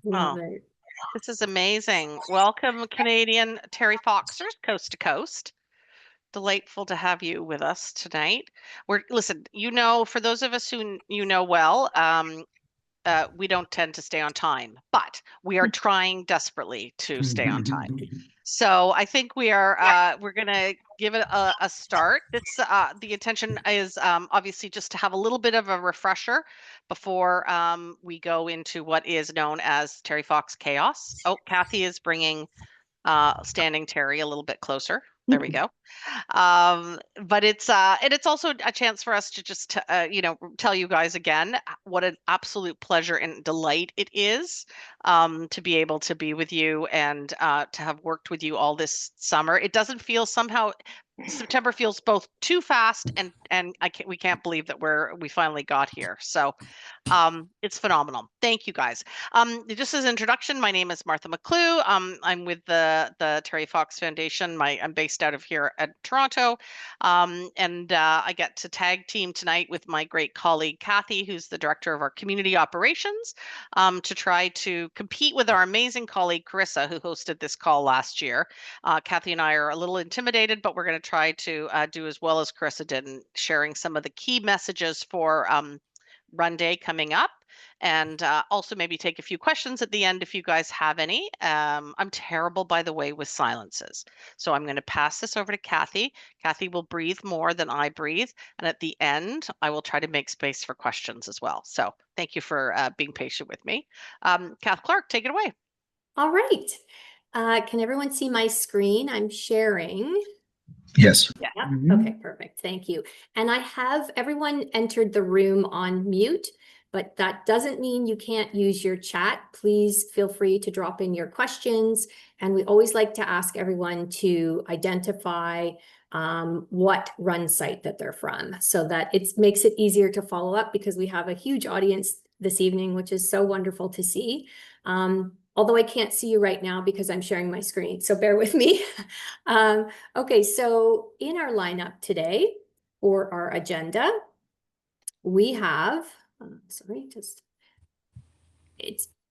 Love it. This is amazing. Welcome, Canadian Terry Foxers, coast to coast. Delightful to have you with us tonight. Listen, for those of us who well, we don't tend to stay on time, but we are trying desperately to stay on time. So I think we're gonna give it a start. The intention is obviously just to have a little bit of a refresher before we go into what is known as Terry Fox Chaos. Oh, Kathy is bringing standing Terry a little bit closer. There we go. But it's also a chance for us to just tell you guys again what an absolute pleasure and delight it is to be able to be with you and to have worked with you all this summer. It doesn't feel somehow September feels both too fast and we can't believe that we finally got here. So it's phenomenal. Thank you guys. Just as an introduction, my name is Martha McClue. I'm with the Terry Fox Foundation. I'm based out of here at Toronto. And I get to tag team tonight with my great colleague, Kathy, who's the director of our community operations, to try to compete with our amazing colleague, Carissa, who hosted this call last year. Kathy and I are a little intimidated, but we're going to try to do as well as Carissa did in sharing some of the key messages for Run Day coming up, and also maybe take a few questions at the end if you guys have any. I'm terrible, by the way, with silences. So I'm going to pass this over to Kathy. Kathy will breathe more than I breathe. And at the end, I will try to make space for questions as well. So thank you for being patient with me. Kath Clark, take it away. All right. Can everyone see my screen? I'm sharing. Yes. Yeah. Okay, perfect. Thank you. And I have everyone entered the room on mute, but that doesn't mean you can't use your chat. Please feel free to drop in your questions. And we always like to ask everyone to identify what run site that they're from so that it makes it easier to follow up because we have a huge audience this evening, which is so wonderful to see. Although I can't see you right now because I'm sharing my screen, so bear with me. Okay, so in our lineup today, or our agenda, we have,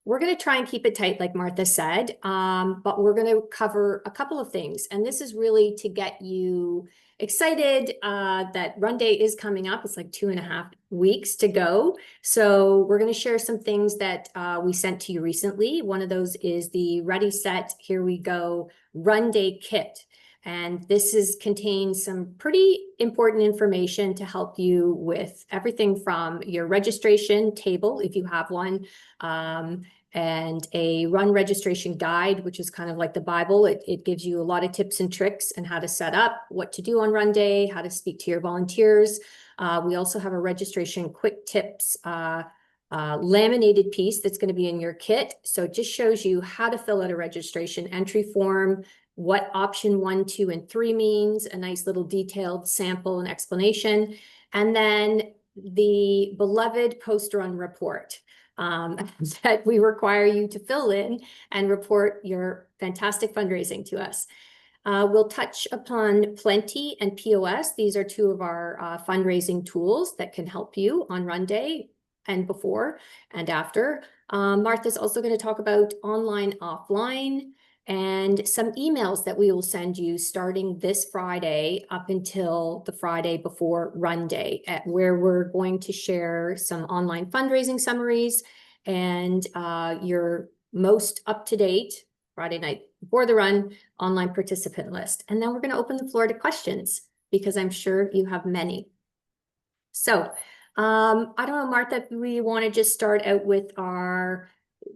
we're going to try and keep it tight, like Martha said, but we're going to cover a couple of things. And this is really to get you excited that Run Day is coming up. It's like 2.5 weeks to go. So we're going to share some things that we sent to you recently. One of those is the Ready, Set, Here We Go Run Day Kit. And this contains some pretty important information to help you with everything from your registration table, if you have one, and a run registration guide, which is kind of like the Bible. It gives you a lot of tips and tricks and how to set up, what to do on Run Day, how to speak to your volunteers. We also have a registration quick tips laminated piece that's going to be in your kit. So it just shows you how to fill out a registration entry form, what option 1, 2, and 3 means, a nice little detailed sample and explanation, and then the beloved post-run report that we require you to fill in and report your fantastic fundraising to us. We'll touch upon Pllenty and POS. These are 2 of our fundraising tools that can help you on Run Day and before and after. Martha's also going to talk about online, offline, and some emails that we will send you starting this Friday up until the Friday before Run Day, where we're going to share some online fundraising summaries and your most up-to-date Friday night before the run online participant list. And then we're going to open the floor to questions because I'm sure you have many. So I don't know, Martha, if we want to just start out with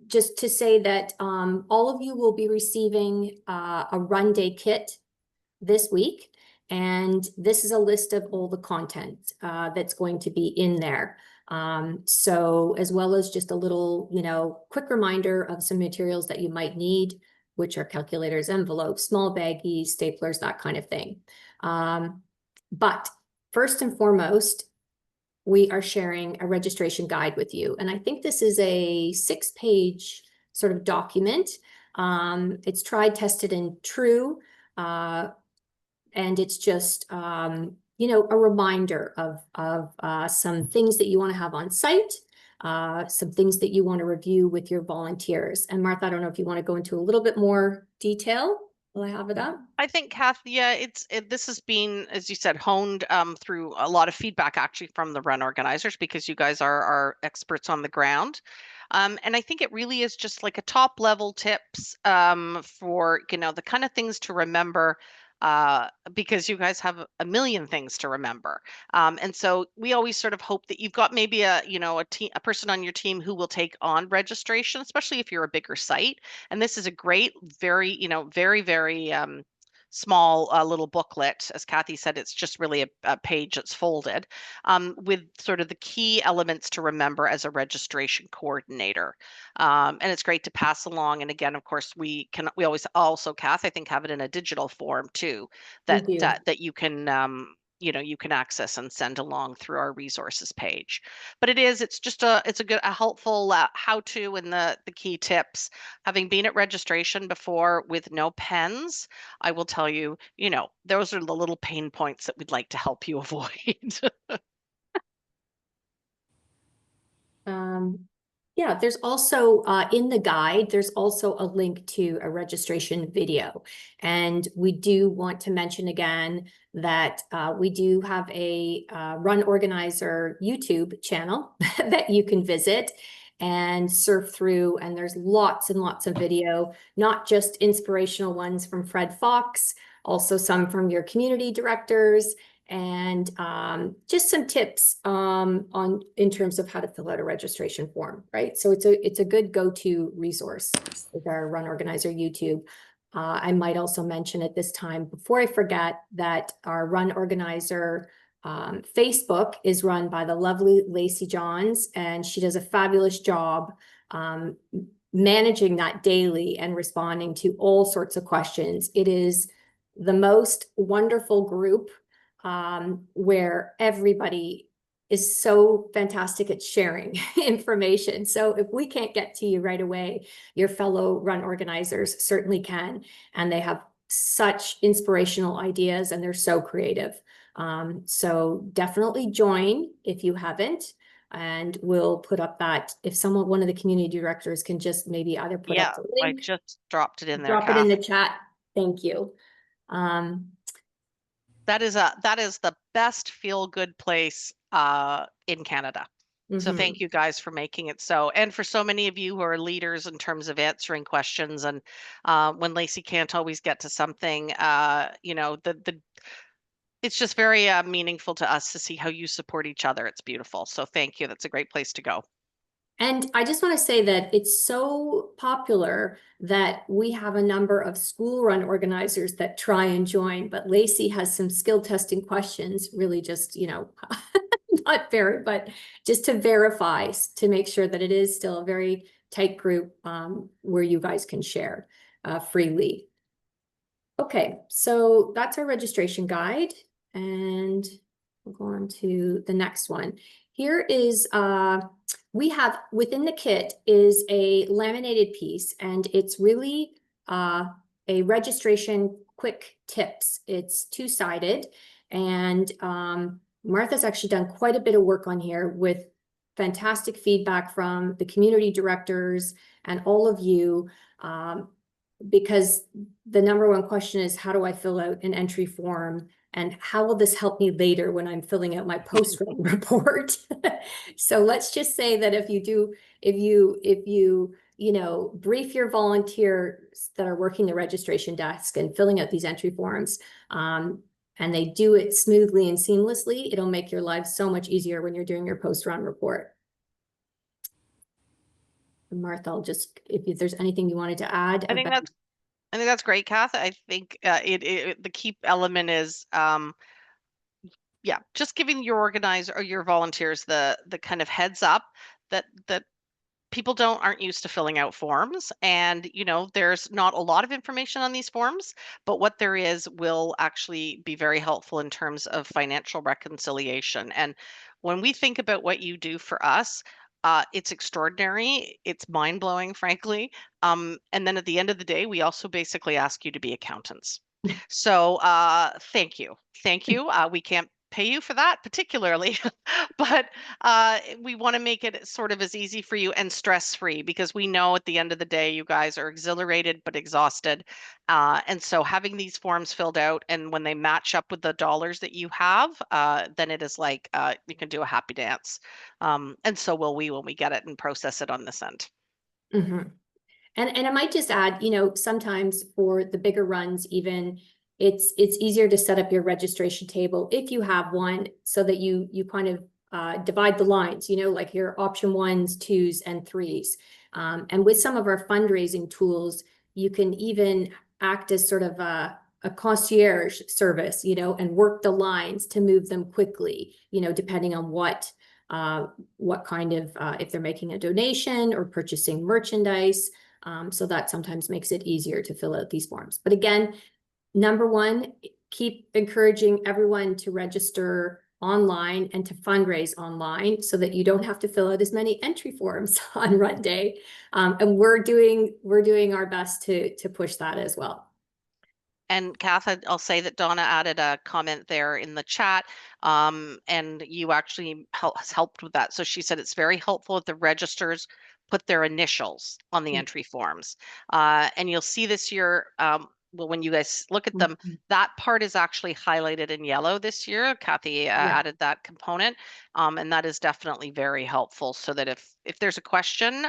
just to say that all of you will be receiving a Run Day kit this week. And this is a list of all the content that's going to be in there. So as well as just a little, quick reminder of some materials that you might need, which are calculators, envelopes, small baggies, staplers, that kind of thing. But first and foremost, we are sharing a registration guide with you. And I think this is a 6-page sort of document. It's tried, tested, and true. And it's just, a reminder of some things that you want to have on site, some things that you want to review with your volunteers. And Martha, I don't know if you want to go into a little bit more detail while I have it up. I think, Kath, yeah, this has been, as you said, honed through a lot of feedback actually from the run organizers, because you guys are experts on the ground. And I think it really is just like a top level tips for, the kind of things to remember, because you guys have a million things to remember. And so we always sort of hope that you've got maybe a person on your team who will take on registration, especially if you're a bigger site. And this is a great, very, very, very small little booklet. As Kathy said, it's just really a page that's folded, with sort of the key elements to remember as a registration coordinator. And it's great to pass along. And again, of course, we always also, Kath, I think, have it in a digital form too, We that do. that you can you can access and send along through our resources page. But it's just a helpful how-to and the key tips. Having been at registration before with no pens, I will tell you, those are the little pain points that we'd like to help you avoid. Yeah, there's also in the guide, there's also a link to a registration video. And we do want to mention again that we do have a Run Organizer YouTube channel that you can visit and surf through. And there's lots and lots of video, not just inspirational ones from Fred Fox, also some from your community directors, and just some tips on in terms of how to fill out a registration form, right? So it's a good go-to resource with our Run Organizer YouTube. I might also mention at this time, before I forget, that our Run Organizer Facebook is run by the lovely Lacey Johns, and she does a fabulous job managing that daily and responding to all sorts of questions. It is the most wonderful group where everybody is so fantastic at sharing information. So if we can't get to you right away, your fellow run organizers certainly can. And they have such inspirational ideas and they're so creative. So definitely join if you haven't. And we'll put up that, if one of the community directors can just maybe either put up Yeah, the I link, just dropped it in there, drop it in Kath. the chat. Thank you. That is the best feel good place in Canada. So thank Mhm. you guys for making it so, and for so many of you who are leaders in terms of answering questions. And when Lacey can't always get to something, the it's just very meaningful to us to see how you support each other. It's beautiful. So thank you. That's a great place to go. And I just want to say that it's so popular that we have a number of school run organizers that try and join, but Lacey has some skill testing questions, really just, not fair, but just to verify, to make sure that it is still a very tight group where you guys can share freely. Okay, so that's our registration guide, and we'll go on to the next one. Here is, we have within the kit is a laminated piece, and it's really a registration quick tips. It's two-sided, and Martha's actually done quite a bit of work on here with fantastic feedback from the community directors and all of you. Because the number one question is, how do I fill out an entry form? And how will this help me later when I'm filling out my post-run report? So let's just say that if you brief your volunteers that are working the registration desk and filling out these entry forms, and they do it smoothly and seamlessly, it'll make your lives so much easier when you're doing your post-run report. Martha, I'll just, if there's anything you wanted to add I think about. that's great, Kath. I think the key element is yeah, just giving your organizer or your volunteers the kind of heads up that people aren't used to filling out forms, and there's not a lot of information on these forms, but what there is will actually be very helpful in terms of financial reconciliation. And when we think about what you do for us, it's extraordinary, it's mind-blowing, frankly. And then at the end of the day, we also basically ask you to be accountants. So thank you. We can't pay you for that particularly, but we want to make it sort of as easy for you and stress-free, because we know at the end of the day you guys are exhilarated but exhausted. And so having these forms filled out, and when they match up with the dollars that you have, then it is like you can do a happy dance. And so will we when we get it and process it on this end. Mhm. And I might just add, you know, sometimes for the bigger runs, even it's easier to set up your registration table if you have one, so that you kind of divide the lines, you know, like your option ones, twos, and threes. And with some of our fundraising tools, you can even act as sort of a concierge service, you know, and work the lines to move them quickly, you know, depending on what kind of if they're making a donation or purchasing merchandise. So that sometimes makes it easier to fill out these forms. But again, number one, keep encouraging everyone to register online and to fundraise online, so that you don't have to fill out as many entry forms on run day. And we're doing our best to push that as well. And Kath, I'll say that Donna added a comment there in the chat, and you actually has helped with that. So she said it's very helpful if the registers put their initials on the entry forms. And you'll see this year, well, when you guys look at them, Mhm. that part is actually highlighted in yellow this year. Kathy Yeah. added that component, and that is definitely very helpful, so that if there's a question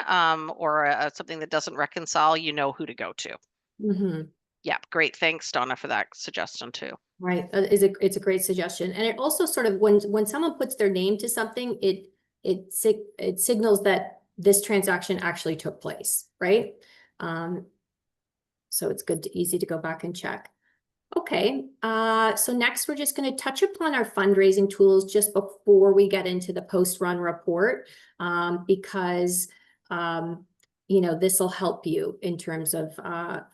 or something that doesn't reconcile, you know who to go to. Mhm. Yeah, great. Thanks, Donna, for that suggestion too. Right, it's a great suggestion, and it also sort of when someone puts their name to something, it signals that this transaction actually took place, right? Um, so it's easy to go back and check. Okay, so next we're just going to touch upon our fundraising tools just before we get into the post-run report, because you know, this will help you in terms of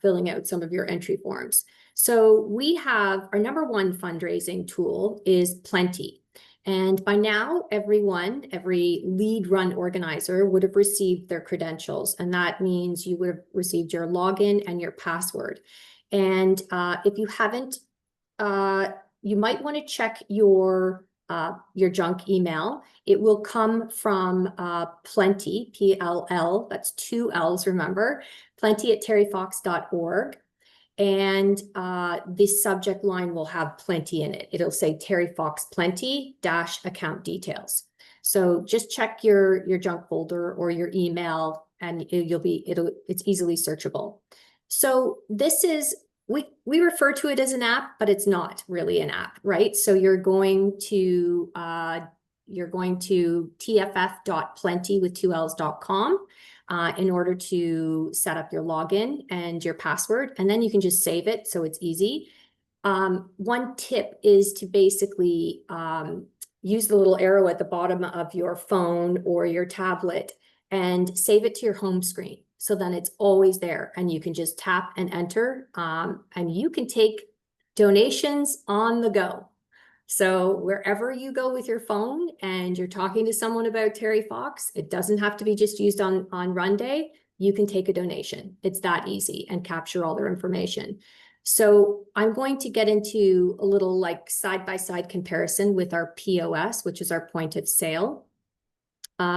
filling out some of your entry forms. So we have our number one fundraising tool is Pllenty. And by now, every lead run organizer would have received their credentials. And that means you would have received your login and your password. And if you haven't, you might want to check your junk email. It will come from Pllenty, P-L-L, that's two L's, remember, pllenty@terryfox.org. And the subject line will have Pllenty in it. It'll say Terry Fox Pllenty - account details. So just check your junk folder or your email, and it's easily searchable. So this is we refer to it as an app, but it's not really an app, right? So you're going to tff.pllenty with two L's.com in order to set up your login and your password, and then you can just save it, so it's easy. One tip is to basically use the little arrow at the bottom of your phone or your tablet and save it to your home screen. So then it's always there, and you can just tap and enter, and you can take donations on the go. So wherever you go with your phone and you're talking to someone about Terry Fox, it doesn't have to be just used on run day. You can take a donation. It's that easy, and capture all their information. So I'm going to get into a little like side-by-side comparison with our POS, which is our point of sale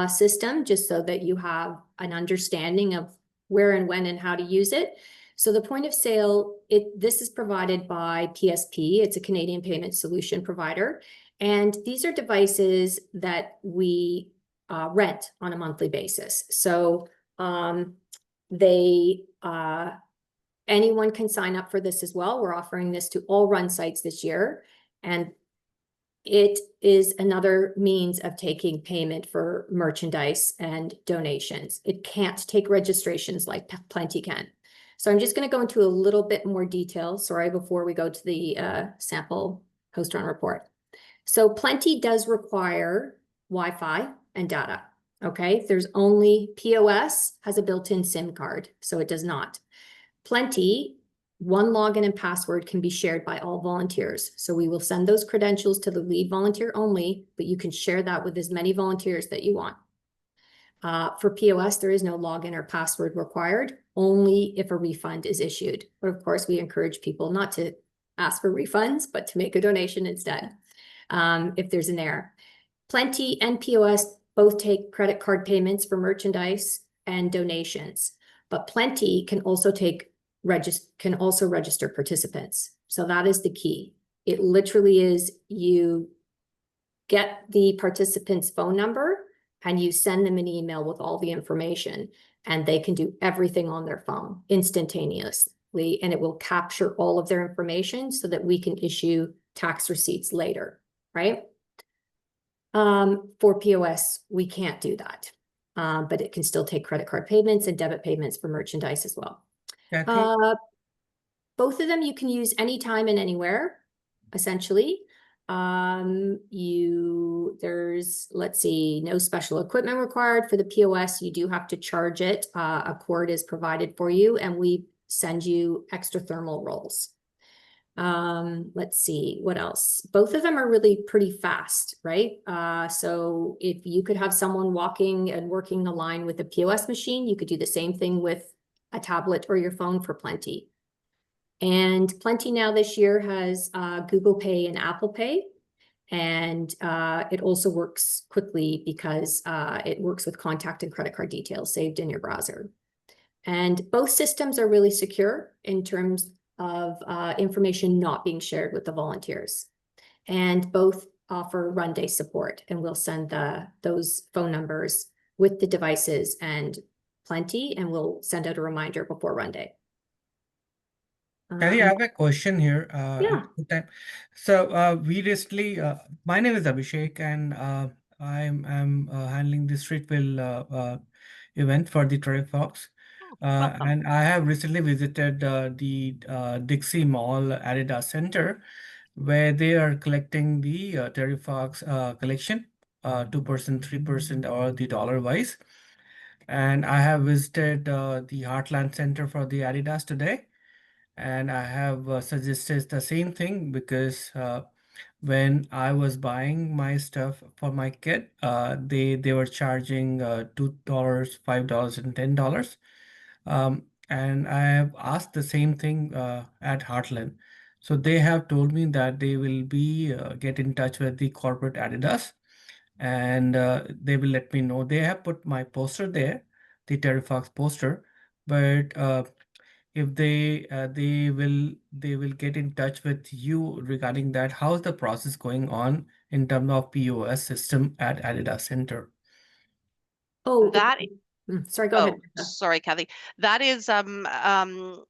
system, just so that you have an understanding of where and when and how to use it. So the point of sale, this is provided by PSP. It's a Canadian payment solution provider. And these are devices that we rent on a monthly basis. So anyone can sign up for this as well. We're offering this to all run sites this year. And it is another means of taking payment for merchandise and donations. It can't take registrations like Pllenty can. So I'm just going to go into a little bit more detail, sorry, before we go to the sample post-run report. So Pllenty does require Wi-Fi and data. Okay, there's only POS has a built-in SIM card, so it does not. Pllenty, one login and password can be shared by all volunteers. So we will send those credentials to the lead volunteer only, but you can share that with as many volunteers that you want. For POS, there is no login or password required, only if a refund is issued. But of course, we encourage people not to ask for refunds, but to make a donation instead. if there's an error. Pllenty and POS both take credit card payments for merchandise and donations, but Pllenty can also register participants. So that is the key. It literally is, you get the participant's phone number and you send them an email with all the information, and they can do everything on their phone instantaneously, and it will capture all of their information so that we can issue tax receipts later, right? For POS, we can't do that, but it can still take credit card payments and debit payments for merchandise as well. Kathy? Both of them you can use anytime and anywhere, essentially. There's, let's see, no special equipment required for the POS. You do have to charge it. A cord is provided for you, and we send you extra thermal rolls. Let's see, what else? Both of them are really pretty fast, right? So if you could have someone walking and working the line with a POS machine, you could do the same thing with a tablet or your phone for Pllenty. And Pllenty now this year has Google Pay and Apple Pay. And it also works quickly because it works with contact and credit card details saved in your browser. And both systems are really secure in terms of information not being shared with the volunteers. And both offer run day support, and we'll send those phone numbers with the devices and Pllenty, and we'll send out a reminder before run day. Kathy, I have a question here. Yeah. So we recently, my name is Abhishek, and I'm handling the Streetville event for the Terry Fox. Welcome. And I have recently visited the Dixie Mall Adidas Center, where they are collecting the Terry Fox collection, 2%, 3%, or the dollar wise. And I have visited the Heartland Center for the Adidas today. And I have suggested the same thing because when I was buying my stuff for my kid, they were charging $2, $5, and $10. And I have asked the same thing at Heartland. So they have told me that they will be get in touch with the corporate Adidas, and they will let me know. They have put my poster there, the Terry Fox poster, but if they will get in touch with you regarding that. How's the process going on in terms of POS system at Adidas Center? Oh, That sorry, go ahead. sorry, Kathy. That is Adidas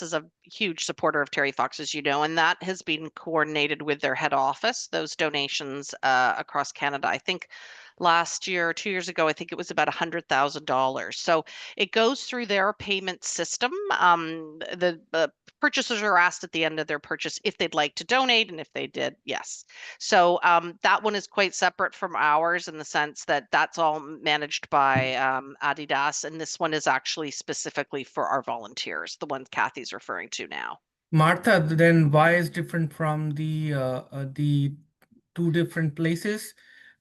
is a huge supporter of Terry Fox, as you know, and that has been coordinated with their head office, those donations across Canada. I think last year, 2 years ago, I think it was about $100,000. So it goes through their payment system. The purchasers are asked at the end of their purchase if they'd like to donate, and if they did, yes. So that one is quite separate from ours in the sense that that's all managed by Adidas, and this one is actually specifically for our volunteers, the one Kathy's referring to now. Martha, then why is different from the two different places?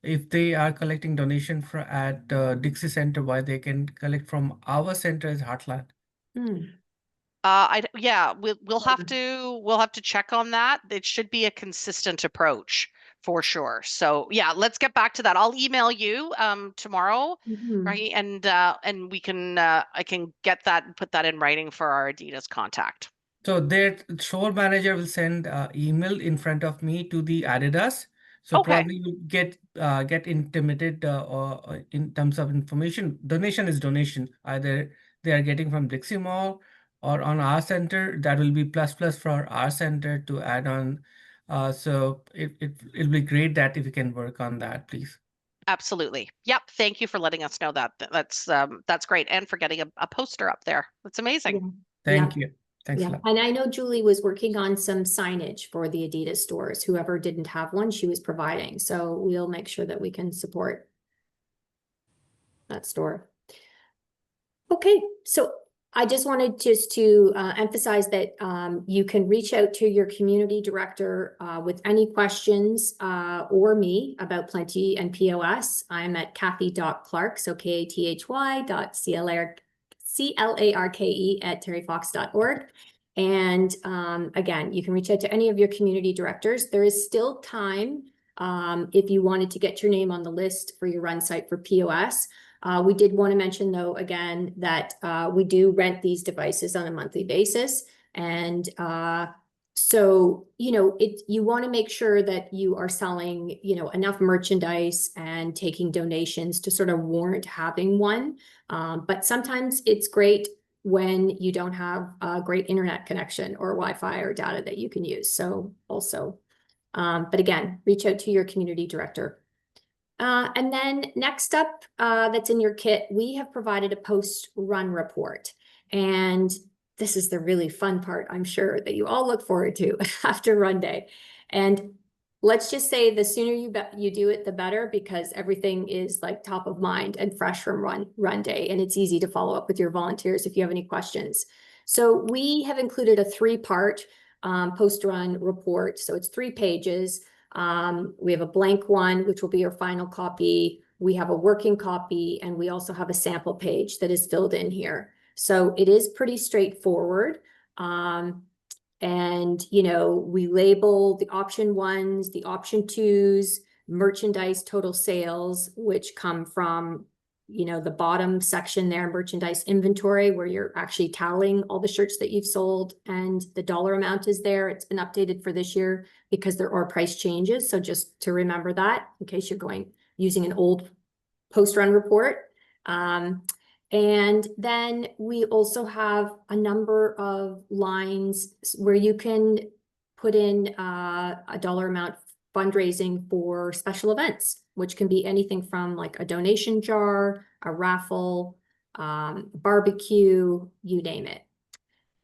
If they are collecting donation at Dixie Center, why they can collect from our center as Heartland? Yeah, we'll have to check on that. It should be a consistent approach for sure. So yeah, let's get back to that. I'll email you tomorrow, right? And we can I can get that and put that in writing for our Adidas contact. So their store manager will send email in front of me to the Adidas. So Okay. probably you get intimidated or in terms of information. Donation is donation. Either they are getting from Dixie Mall or on our center. That will be plus for our center to add on. So it'll be great that if you can work on that, please. Absolutely. Yep. Thank you for letting us know that. That's great. And for getting a poster up there. That's amazing. Thank you. Thanks a Yeah, lot. and I know Julie was working on some signage for the Adidas stores. Whoever didn't have one, she was providing. So we'll make sure that we can support that store. Okay, so I just wanted to emphasize that you can reach out to your community director with any questions or me about Pllenty and POS. I'm at Kathy.Clarke, so Kathy.Clarke at terryfox.org. And again, you can reach out to any of your community directors. There is still time if you wanted to get your name on the list for your run site for POS. We did want to mention, though, again, that we do rent these devices on a monthly basis. And so, you want to make sure that you are selling, enough merchandise and taking donations to sort of warrant having one. But sometimes it's great when you don't have a great internet connection or Wi-Fi or data that you can use. So also, but again, reach out to your community director. And then next up, that's in your kit, we have provided a post-run report. And this is the really fun part, I'm sure, that you all look forward to after run day. And let's just say the sooner you do it, the better, because everything is like top of mind and fresh from run day. And it's easy to follow up with your volunteers if you have any questions. So we have included a 3-part post-run report. So it's 3 pages. We have a blank one, which will be your final copy. We have a working copy, and we also have a sample page that is filled in here. So it is pretty straightforward. And, we label the option 1s, the option 2s, merchandise total sales, which come from, the bottom section there, merchandise inventory, where you're actually tallying all the shirts that you've sold, and the dollar amount is there. It's been updated for this year because there are price changes. So just to remember that in case you're using an old post-run report. And then we also have a number of lines where you can put in a dollar amount fundraising for special events, which can be anything from like a donation jar, a raffle, barbecue, you name it.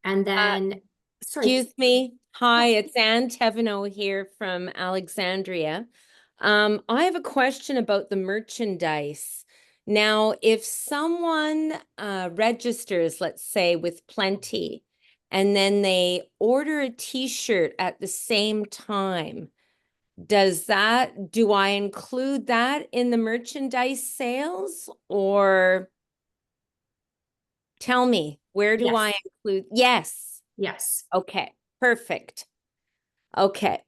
And then, excuse me. Hi, it's Ann Teveno here from Alexandria. I have a question about the merchandise. Now, if someone registers, let's say, with Pllenty, and then they order a t-shirt at the same time, do I include that in the merchandise sales, or tell me, where do I include? Yes. Yes. Okay, perfect. Okay,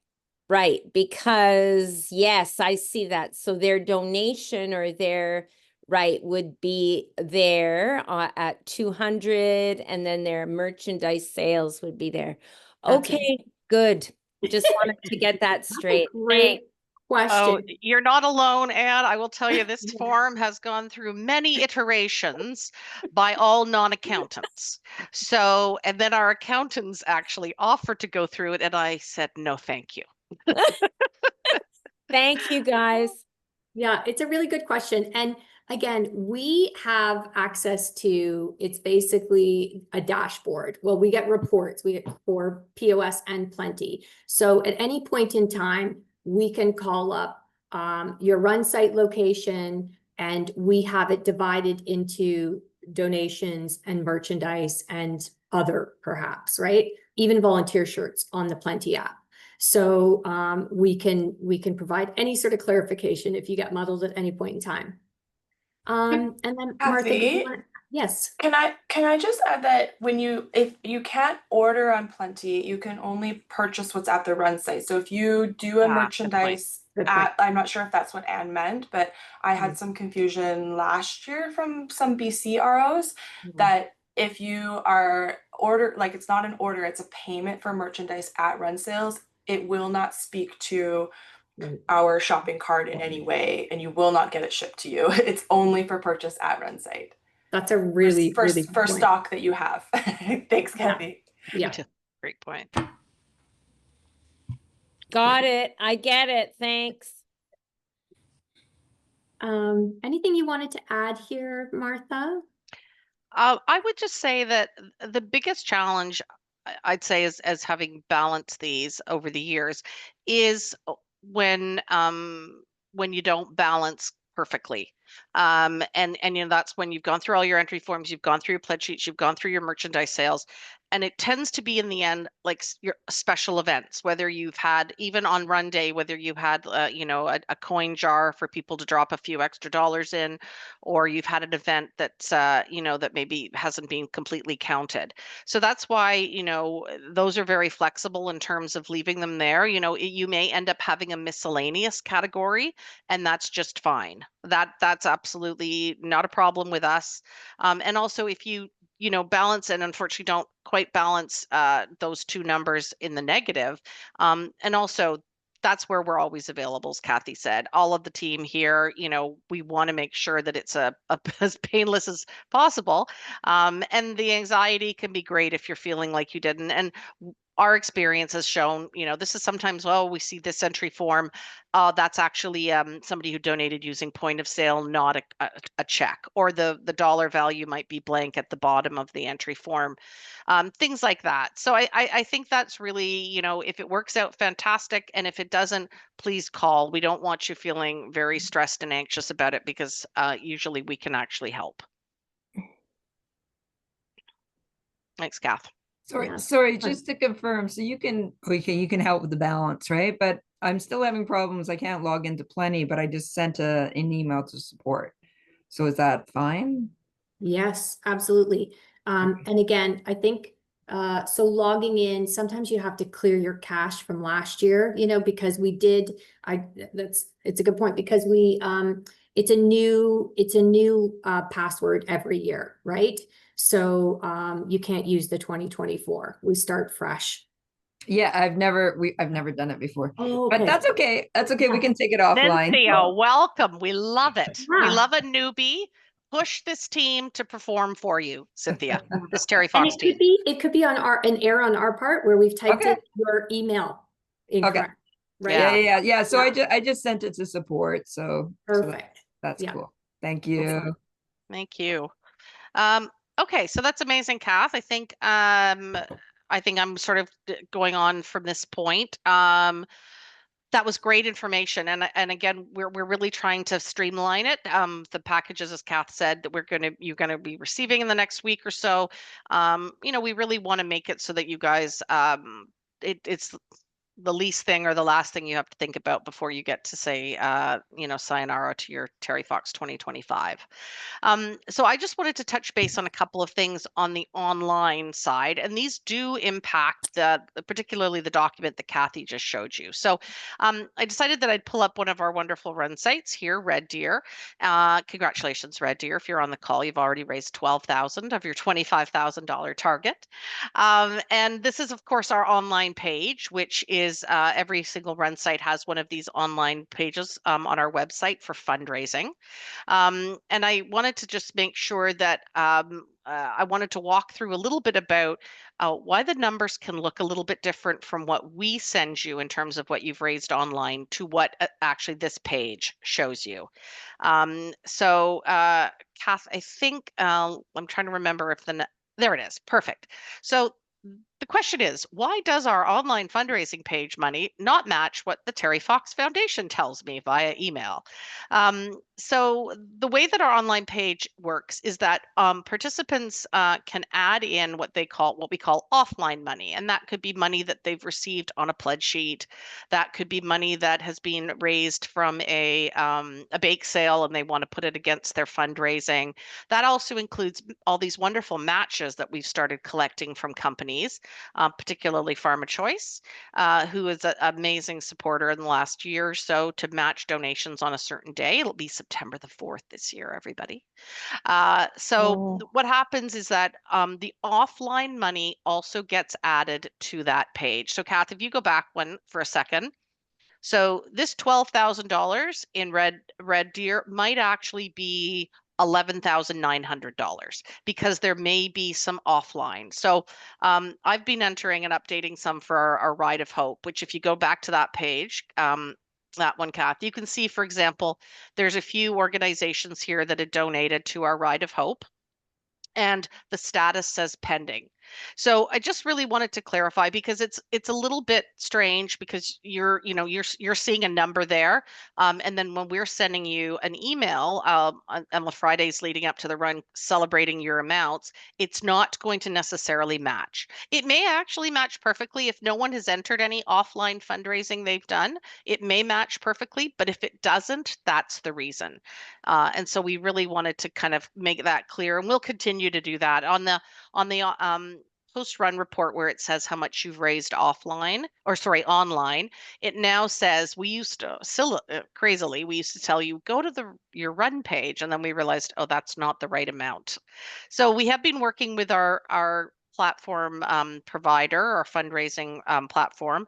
right, because yes, I see that. So their donation or their would be there at 200, and then their merchandise sales would be there. Okay, good. Just wanted to get that straight. Great question. Oh, you're not alone, Anne. I will tell you, this form has gone through many iterations by all non-accountants. So, and then our accountants actually offered to go through it, and I said, no, thank you. Thank you, guys. Yeah, it's a really good question. And again, we have access to, it's basically a dashboard. Well, we get reports, we get for POS and Pllenty. So at any point in time, we can call up your run site location, and we have it divided into donations and merchandise and other, perhaps, right? Even volunteer shirts on the Pllenty app. So we can provide any sort of clarification if you get muddled at any point in time. And then Martha, yes. Can I just add that if you can't order on Pllenty, you can only purchase what's at the run site. So if you do a merchandise I'm not sure if that's what Anne meant, but I had some confusion last year from some BC ROs that if you are it's not an order, it's a payment for merchandise at run sales, it will not speak to our shopping cart in any way, and you will not get it shipped to you. It's only for purchase at run site. That's a really for stock that you have. Thanks, Kathy. Yeah. Great point. Got it. I get it. Thanks. Anything you wanted to add here, Martha? I would just say that the biggest challenge I'd say is, as having balanced these over the years, is when you don't balance perfectly. And that's when you've gone through all your entry forms, you've gone through your pledge sheets, you've gone through your merchandise sales, And it tends to be in the end like your special events, whether you've had, even on run day, whether you've had a coin jar for people to drop a few extra dollars in, or you've had an event that's that maybe hasn't been completely counted. So that's why those are very flexible in terms of leaving them there. You may end up having a miscellaneous category, and that's just fine. That's absolutely not a problem with us. And also, if you balance and unfortunately don't quite balance those two numbers in the negative. And also, that's where we're always available, as Kathy said. All of the team here, we want to make sure that it's as painless as possible. And the anxiety can be great if you're feeling like you didn't. And our experience has shown, this is sometimes, we see this entry form. That's actually somebody who donated using point of sale, not a check, or the dollar value might be blank at the bottom of the entry form, things like that. So I think that's really, if it works out, fantastic. And if it doesn't, please call. We don't want you feeling very stressed and anxious about it, because usually we can actually help. Thanks, Kath. Sorry, just to confirm, so you can help with the balance, right? But I'm still having problems. I can't log into Pllenty, but I just sent an email to support. So is that fine? Yes, absolutely. And again, I think so logging in, sometimes you have to clear your cache from last year, because it's a good point, because it's a new password every year, right? So you can't use the 2024. We start fresh. Yeah, I've never done it before. Oh, but okay. that's okay. That's okay. We can take it offline. Cynthia, welcome. We love it. We Yeah. love a newbie. Push this team to perform for you, Cynthia. This Terry And Fox team. it could be on an error on our part where we've typed in your email incorrect. Right? Yeah. So I just sent it to support. So Perfect. That's cool. Thank you. Excellent. Thank you. Okay, so that's amazing, Kath. I think I'm sort of going on from this point. That was great information, and again, we're really trying to streamline it. The packages, as Kath said, that you're gonna be receiving in the next week or so. We really want to make it so that you guys, it's the least thing or the last thing you have to think about before you get to say, sayonara to your Terry Fox 2025. So I just wanted to touch base on a couple of things on the online side, and these do impact particularly the document that Kathy just showed you. So I decided that I'd pull up one of our wonderful run sites here, Red Deer. Congratulations, Red Deer. If you're on the call, you've already raised $12,000 of your $25,000 target. And this is, of course, our online page, which is every single run site has one of these online pages on our website for fundraising. And I wanted to just make sure that I wanted to walk through a little bit about why the numbers can look a little bit different from what we send you in terms of what you've raised online to what actually this page shows you. So Kath, I think I'm trying to remember if there it is. Perfect. So the question is, why does our online fundraising page money not match what the Terry Fox Foundation tells me via email? So the way that our online page works is that participants can add in what we call offline money, and that could be money that they've received on a pledge sheet. That could be money that has been raised from a bake sale, and they want to put it against their fundraising. That also includes all these wonderful matches that we've started collecting from companies. Particularly Pharma Choice, who is an amazing supporter in the last year or so to match donations on a certain day. It'll be September the 4th this year, everybody. What happens is that the offline money also gets added to that page. So Kath, if you go back one for a second. So this $12,000 in Red Deer might actually be $11,900 because there may be some offline. So I've been entering and updating some for our Ride of Hope, which if you go back to that page, that one, Kath, you can see, for example, there's a few organizations here that had donated to our Ride of Hope, and the status says pending. So I just really wanted to clarify, because it's a little bit strange, because you're seeing a number there, and then when we're sending you an email on the Fridays leading up to the run celebrating your amounts, it's not going to necessarily match. It may actually match perfectly if no one has entered any offline fundraising they've done. It may match perfectly, but if it doesn't, that's the reason. And so we really wanted to kind of make that clear, and we'll continue to do that on the post-run report, where it says how much you've raised online. It now says, we used to crazily, we used to tell you, go to your run page, and then we realized, oh, that's not the right amount. So we have been working with our platform provider, our fundraising platform,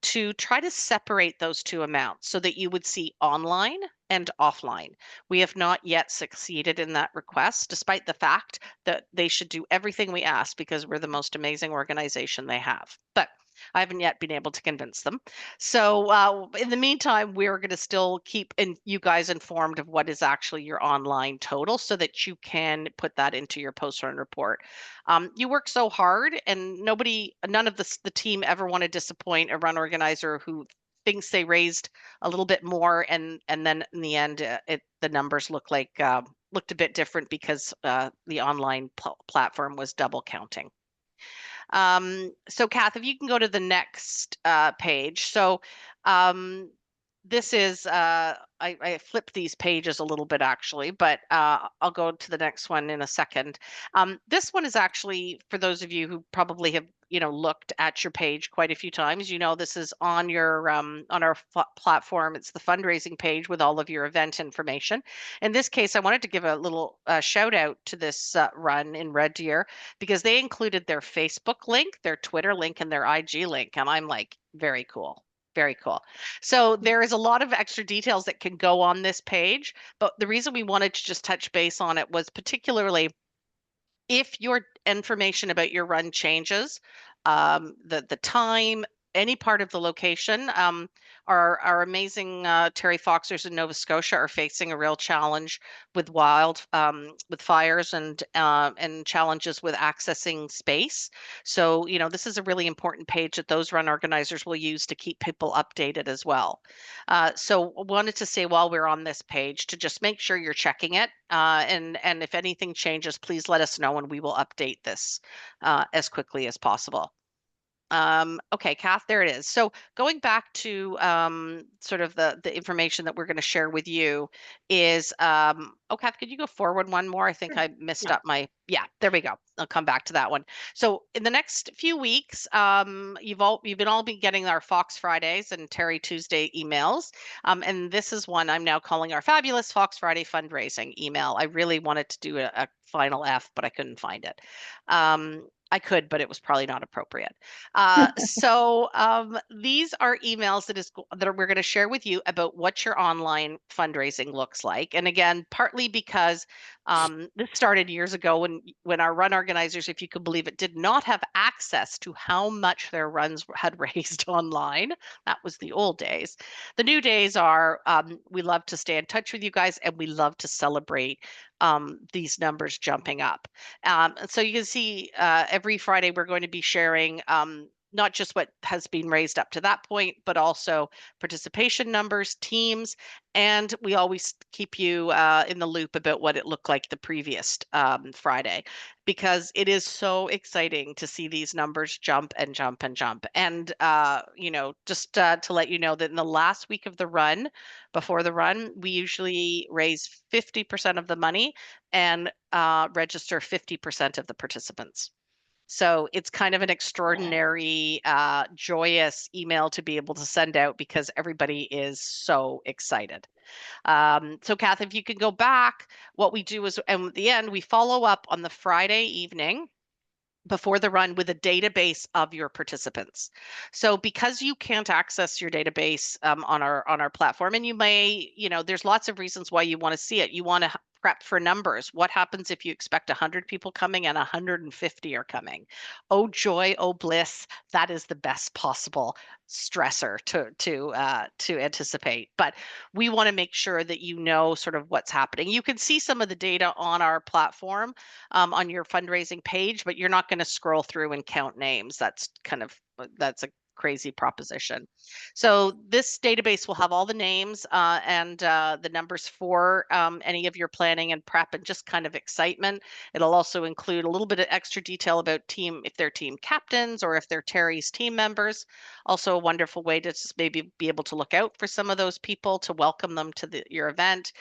to try to separate those two amounts so that you would see online and offline. We have not yet succeeded in that request, despite the fact that they should do everything we ask, because we're the most amazing organization they have. But I haven't yet been able to convince them. So in the meantime, we're going to still keep you guys informed of what is actually your online total, so that you can put that into your post-run report. You work so hard, and none of the team ever want to disappoint a run organizer who thinks they raised a little bit more, and then in the end, the numbers looked a bit different, because the online platform was double counting. So Kath, if you can go to the next page. So this is, I flipped these pages a little bit actually, but I'll go to the next one in a second. This one is actually, for those of you who probably have looked at your page quite a few times, this is on your on our platform. It's the fundraising page with all of your event information. In this case, I wanted to give a little shout out to this run in Red Deer, because they included their Facebook link, their Twitter link, and their IG link, and I'm like, very cool. Very cool. So there is a lot of extra details that can go on this page, but the reason we wanted to just touch base on it was, particularly if your information about your run changes, the time, any part of the location, our amazing Terry Foxers in Nova Scotia are facing a real challenge with with fires and challenges with accessing space. So this is a really important page that those run organizers will use to keep people updated as well. So wanted to say, while we're on this page, to just make sure you're checking it, and if anything changes, please let us know, and we will update this as quickly as possible. Okay, Kath, there it is. So going back to sort of the information that we're going to share with you is, oh, Kath, could you go forward one more? I think I missed up yeah, there we go. I'll come back to that one. So in the next few weeks, you've been getting our Fox Fridays and Terry Tuesday emails. And this is one I'm now calling our fabulous Fox Friday fundraising email. I really wanted to do a final F, but I couldn't find it. I could, but it was probably not appropriate. So these are emails we're going to share with you about what your online fundraising looks like. And again, partly because this started years ago when our run organizers, if you could believe it, did not have access to how much their runs had raised online. That was the old days. The new days are, we love to stay in touch with you guys, and we love to celebrate these numbers jumping up. So you can see every Friday we're going to be sharing not just what has been raised up to that point, but also participation numbers, teams, and we always keep you in the loop about what it looked like the previous Friday, because it is so exciting to see these numbers jump and jump and jump. And, just to let you know that in the last week of the run, before the run, we usually raise 50% of the money and register 50% of the participants. So it's kind of an extraordinary, joyous email to be able to send out, because everybody is so excited. So Kath, if you could go back, what we do is, and at the end, we follow up on the Friday evening before the run with a database of your participants. So because you can't access your database on our platform, and you may, there's lots of reasons why you want to see it. You want to prep for numbers. What happens if you expect 100 people coming and 150 are coming? Oh joy, oh bliss! That is the best possible stressor to anticipate. But we want to make sure that you know sort of what's happening. You can see some of the data on our platform, on your fundraising page, but you're not going to scroll through and count names. That's a crazy proposition. So this database will have all the names and the numbers for any of your planning and prep and just kind of excitement. It'll also include a little bit of extra detail about if they're team captains or if they're Terry's team members. Also a wonderful way to just maybe be able to look out for some of those people to welcome them to your event.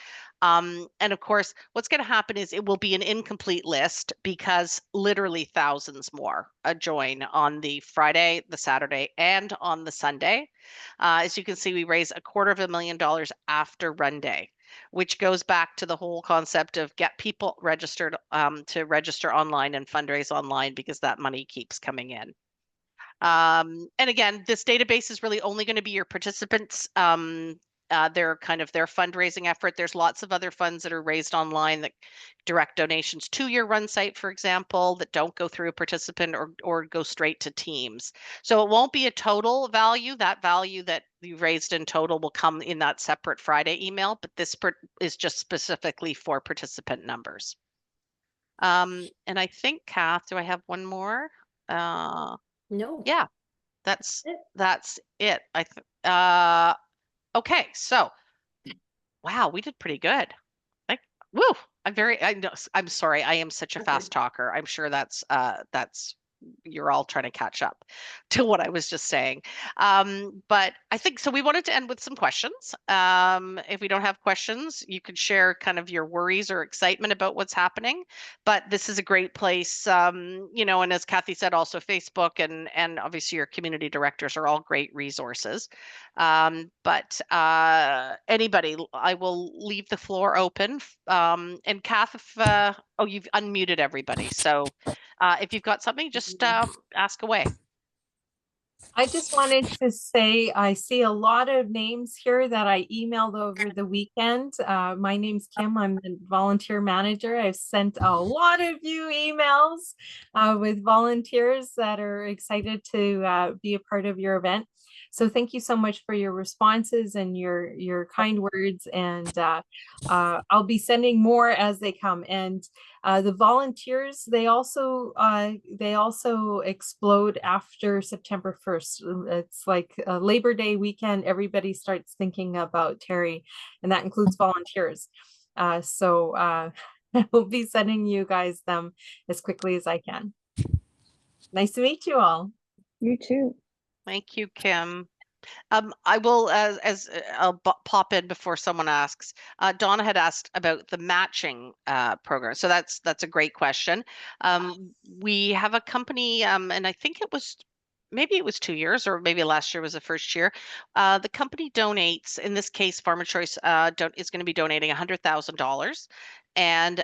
And of course, what's going to happen is it will be an incomplete list because literally thousands more join on the Friday, the Saturday, and on the Sunday. As you can see, we raise $250,000 after run day, which goes back to the whole concept of get people registered to register online and fundraise online because that money keeps coming in. And again, this database is really only going to be your participants. Their fundraising effort. There's lots of other funds that are raised online that direct donations to your run site, for example, that don't go through a participant or go straight to teams. So it won't be a total value. That value that you raised in total will come in that separate Friday email, but this is just specifically for participant numbers. And I think, Kath, do I have one more? No. Yeah, that's it. Okay, so wow, we did pretty good. Like, woo! I'm sorry, I am such a fast talker. I'm sure that's you're all trying to catch up to what I was just saying. But I think so. We wanted to end with some questions. If we don't have questions, you could share kind of your worries or excitement about what's happening. But this is a great place, you know, and as Kathy said, also Facebook and obviously your community directors are all great resources. But anybody, I will leave the floor open. And Kath, if, oh, you've unmuted everybody. So if you've got something, just ask away. I just wanted to say I see a lot of names here that I emailed over the weekend. My name's Kim. I'm the volunteer manager. I've sent a lot of you emails with volunteers that are excited to be a part of your event. So thank you so much for your responses and your kind words. And I'll be sending more as they come. And the volunteers, they also explode after September 1st. It's like Labor Day weekend. Everybody starts thinking about Terry, and that includes volunteers. So I will be sending you guys them as quickly as I can. Nice to meet you all. You too. Thank you, Kim. I will, I'll pop in before someone asks. Donna had asked about the matching program. So that's a great question. We have a company, and I think maybe it was 2 years, or maybe last year was the first year. The company donates, in this case, Farmer Choice is going to be donating $100,000, and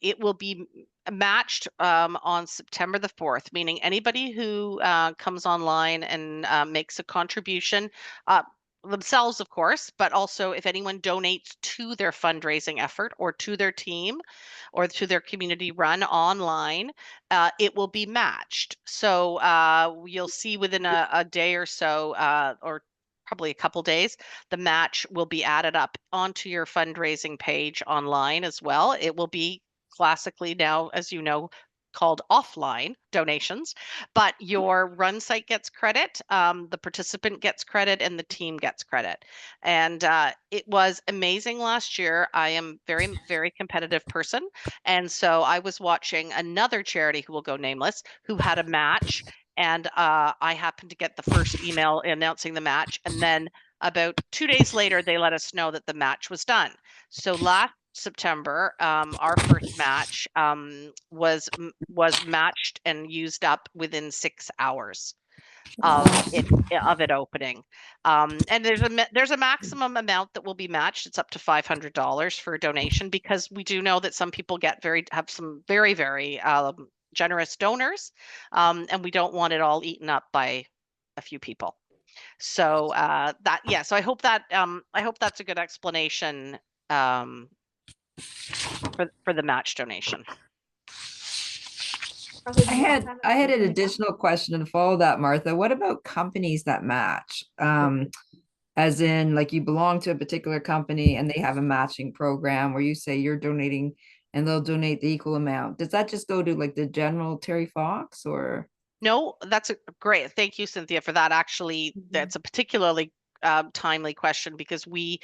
it will be matched on September the 4th, meaning anybody who comes online and makes a contribution, themselves, of course, but also if anyone donates to their fundraising effort or to their team or to their community run online, it will be matched. So you'll see within a day or so, or probably a couple days, the match will be added up onto your fundraising page online as well. It will be classically now, as you know, called offline donations, but your run site gets credit, the participant gets credit, and the team gets credit. And it was amazing last year. I am very, very competitive person. And so I was watching another charity who will go nameless, who had a match. And I happened to get the first email announcing the match. And then about 2 days later, they let us know that the match was done. So last September, our first match was matched and used up within 6 hours of it opening. And there's a maximum amount that will be matched. It's up to $500 for a donation, because we do know that some people have some very, very generous donors, and we don't want it all eaten up by a few people. So so I hope that's a good explanation for the match donation. I had an additional question to follow that, Martha. What about companies that match? As in, like, you belong to a particular company and they have a matching program where you say you're donating and they'll donate the equal amount. Does that just go to like the general Terry Fox, or? No, that's great. Thank you, Cynthia, for that. Actually, that's a particularly timely question, because we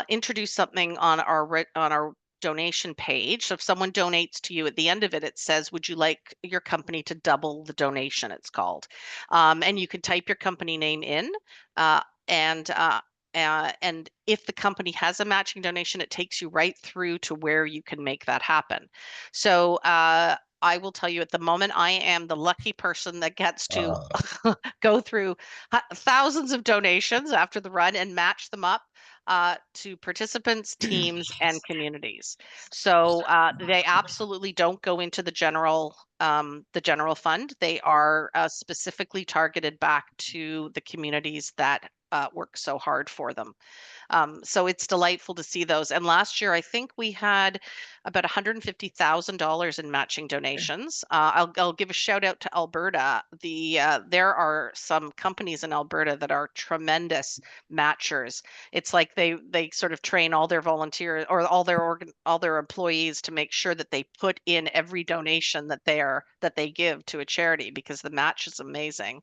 introduced something on our donation page. So if someone donates to you, at the end of it, it says, would you like your company to double the donation, it's called. And you can type your company name in, and if the company has a matching donation, it takes you right through to where you can make that happen. So I will tell you, at the moment, I am the lucky person that gets to go through thousands of donations after the run and match them up to participants, teams, and communities. So they absolutely don't go into the general fund. They are specifically targeted back to the communities that work so hard for them. So it's delightful to see those. And last year, I think we had about $150,000 in matching donations. I'll give a shout out to Alberta. There are some companies in Alberta that are tremendous matchers. It's like they sort of train all their volunteers or all their employees to make sure that they put in every donation that they give to a charity, because the match is amazing.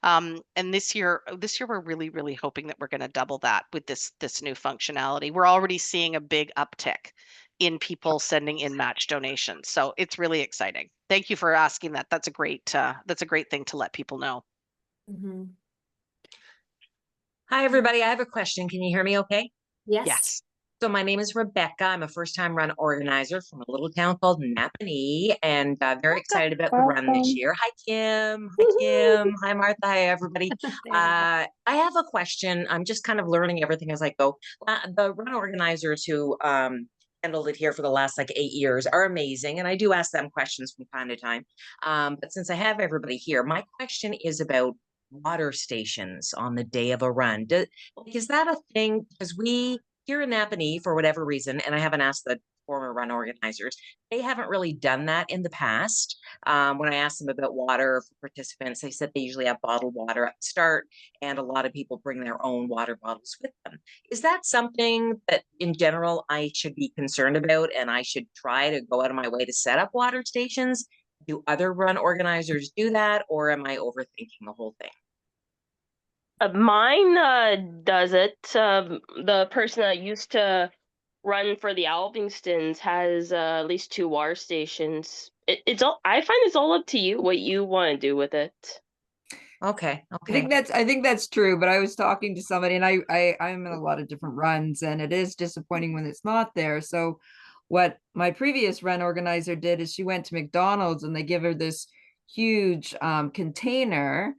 And this year we're really, really hoping that we're going to double that with this new functionality. We're already seeing a big uptick in people sending in match donations. So it's really exciting. Thank you for asking that. That's a great thing to let people know. Hi, everybody. I have a question. Can you hear me okay? Yes. So my name is Rebecca. I'm a first-time run organizer from a little town called Napanee, and very excited about the run this year. Hi, Kim. Hi, Kim. Hi, Martha. Hi, everybody. I have a question. I'm just kind of learning everything as I go. The run organizers who handled it here for the last like 8 years are amazing, and I do ask them questions from time to time. But since I have everybody here, my question is about water stations on the day of a run. Is that a thing? Because we here in Napanee, for whatever reason, and I haven't asked the former run organizers, they haven't really done that in the past. When I asked them about water for participants, they said they usually have bottled water at the start, and a lot of people bring their own water bottles with them. Is that something that in general I should be concerned about, and I should try to go out of my way to set up water stations? Do other run organizers do that, or am I overthinking the whole thing? Mine does it. The person that used to run for the Alvingstons has at least 2 water stations. It's all, I find it's all up to you what you want to do with it. Okay. I think that's true, but I was talking to somebody, and I'm in a lot of different runs, and it is disappointing when it's not there. So what my previous run organizer did is she went to McDonald's, and they give her this huge container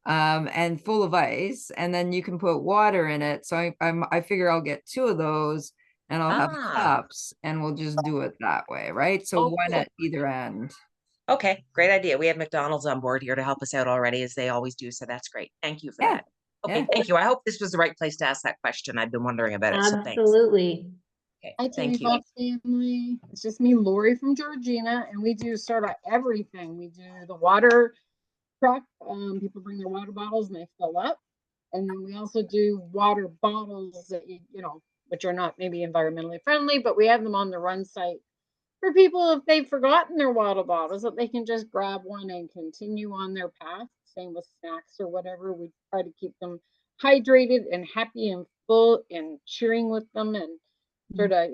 and full of ice, and then you can put water in it. So I figure I'll get 2 of those, and I'll have cups, and we'll just do it that way, right? So one at either end. Okay, great idea. We have McDonald's on board here to help us out already, as they always do. So that's great. Thank you for that. Okay, thank you. I hope this was the right place to ask that question. I've been wondering about it. Absolutely. So thanks. Hi, Okay, thank you. Fox family. It's just me, Lori from Georgina, and we do sort of everything. We do the water truck. People bring their water bottles and they fill up, and then we also do water bottles that which are not maybe environmentally friendly, but we have them on the run site for people if they've forgotten their water bottles, that they can just grab one and continue on their path. Same with snacks or whatever. We try to keep them hydrated and happy and full and cheering with them, and sort of,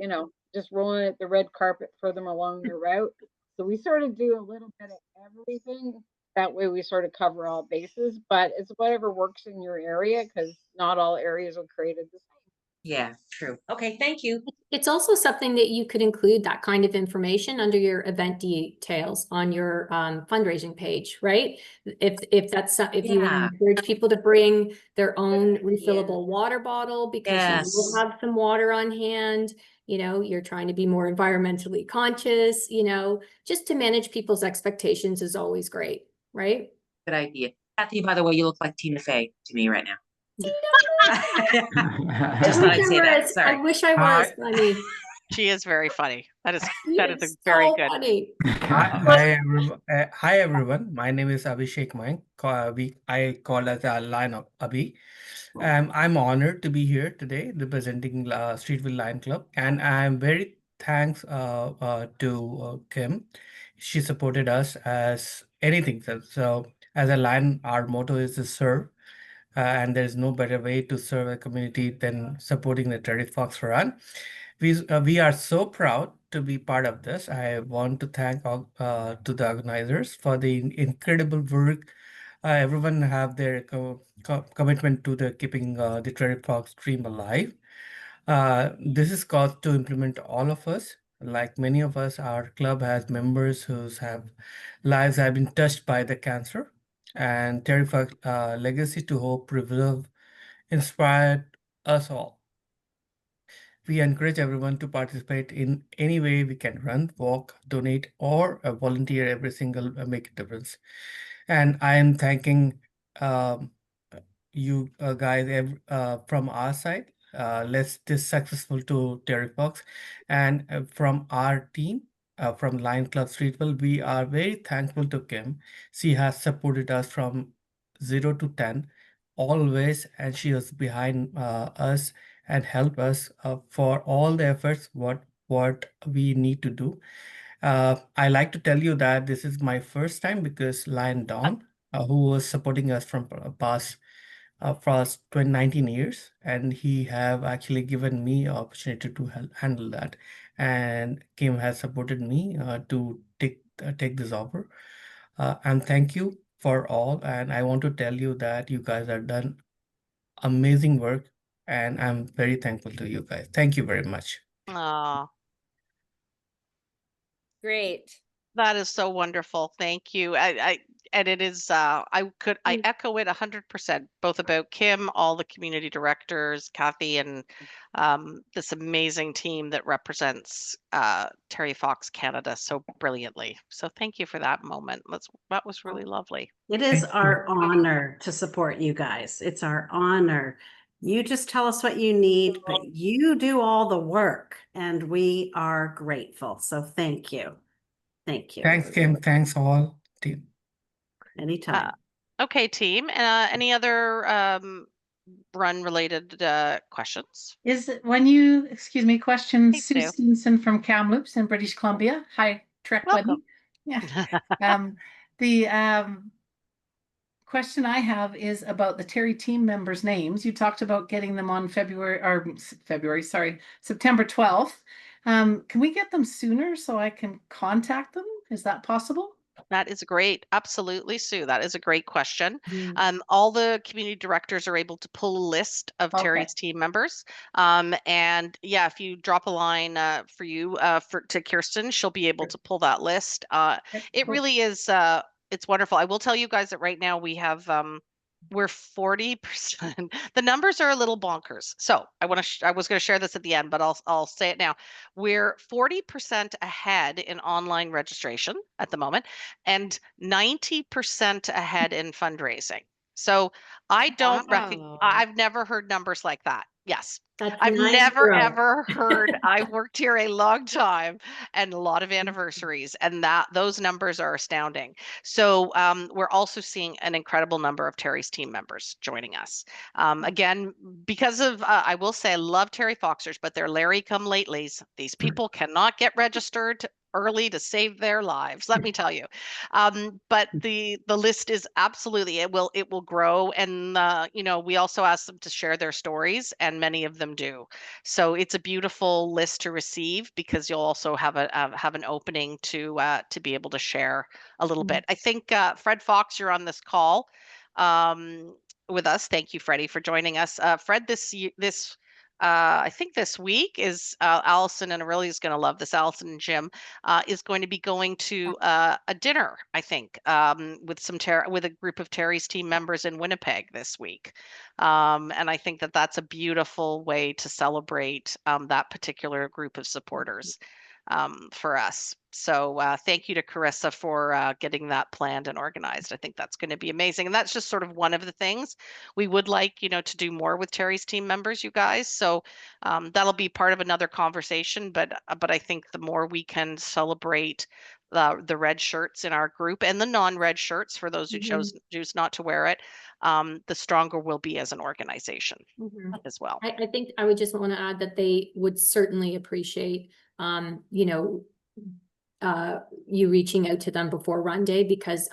just rolling out the red carpet for them along their route. So we sort of do a little bit of everything. That way we sort of cover all bases, but it's whatever works in your area, because not all areas are created the same. Yeah, true. Okay, thank you. It's also something that you could include that kind of information under your event details on your fundraising page, right? If that's if you want to encourage people to bring their own refillable water bottle, because you will have some water on hand, you're trying to be more environmentally conscious, just to manage people's expectations is always great, right? Good idea. Kathy, by the way, you look like Tina Fey to me right now. Just thought I'd say that. Sorry. I wish I was, funny. She is very funny. That is a It's very so good. funny. Hi everyone. My name is Abhishek Maink. I call as a Lion of Abhi. I'm honored to be here today representing Streetville Lion Club, and I'm very thanks to Kim. She supported us as anything. So as a Lion, our motto is to serve, and there's no better way to serve a community than supporting the Terry Fox Run. We are so proud to be part of this. I want to thank all to the organizers for the incredible work. Everyone have their commitment to the keeping the Terry Fox dream alive. This is cause to implement all of us. Like many of us, our club has members whose have lives have been touched by the cancer, and Terry Fox legacy to hope preserve inspired us all. We encourage everyone to participate in any way we can: run, walk, donate, or volunteer. Every single make a difference. And I am thanking um, you guys from our side. Let's this successful to Terry Fox, and from our team. From Lion Club Streetville, we are very thankful to Kim. She has supported us from 0 to 10 always, and she was behind us and help us for all the efforts what we need to do. I like to tell you that this is my first time because Lion Dawn, who was supporting us from past for 19 years, and he have actually given me opportunity to help handle that, and Kim has supported me to take this offer. And thank you for all, and I want to tell you that you guys are done amazing work, and I'm very thankful to you guys. Thank you very much. Aw, Great. that is so wonderful. Thank you. And it is I echo it 100%, both about Kim, all the community directors, Kathy, and this amazing team that represents Terry Fox Canada so brilliantly. So thank you for that moment. That was really lovely. It is Thank you. our honor to support you guys. It's our honor. You just tell us what you need, but you do all the work, and we are grateful. So thank you. Thank you. Thanks, Kim. Thanks all team. Anytime. Okay, team. Any other run related questions? Is it when you, excuse me, question Hey, Sue Sue. Stevenson from Kamloops in British Columbia. Hi, Trek Buddy. Welcome. Yeah. The question I have is about the Terry team members' names. You talked about getting them on September 12th. Can we get them sooner so I can contact them? Is that possible? That is great. Absolutely, Sue. That is a great question. All the community directors are able to pull a list of Terry's team members. And yeah, if you drop a line to Kirsten, she'll be able to pull that list. It really is it's wonderful. I will tell you guys that right now we have we're 40%. The numbers are a little bonkers. So I was going to share this at the end, but I'll say it now. We're 40% ahead in online registration at the moment, and 90% ahead in fundraising. So I don't I've never heard numbers like that. Yes. I've never ever heard. I've worked here a long time and a lot of anniversaries, and those numbers are astounding. So we're also seeing an incredible number of Terry's team members joining us. Again, because of I will say I love Terry Foxers, but they're Larry come latelys. These people cannot get registered early to save their lives, let me tell you. But the list is absolutely, it will grow, and we also ask them to share their stories, and many of them do. So it's a beautiful list to receive, because you'll also have an opening to be able to share a little bit. I think Fred Fox, you're on this call with us. Thank you, Freddie, for joining us. Fred, I think this week is Allison, and Aurelia's going to love this. Allison and Jim is going to be going to a dinner, I think, with a group of Terry's team members in Winnipeg this week. And I think that's a beautiful way to celebrate that particular group of supporters. for us. So thank you to Carissa for getting that planned and organized. I think that's going to be amazing. And that's just sort of one of the things we would like, you know, to do more with Terry's team members, you guys. So that'll be part of another conversation. But I think the more we can celebrate the red shirts in our group and the non-red shirts for those who choose not to wear it, the stronger we'll be as an organization as well. I think I would just want to add that they would certainly appreciate, you know, you reaching out to them before run day, because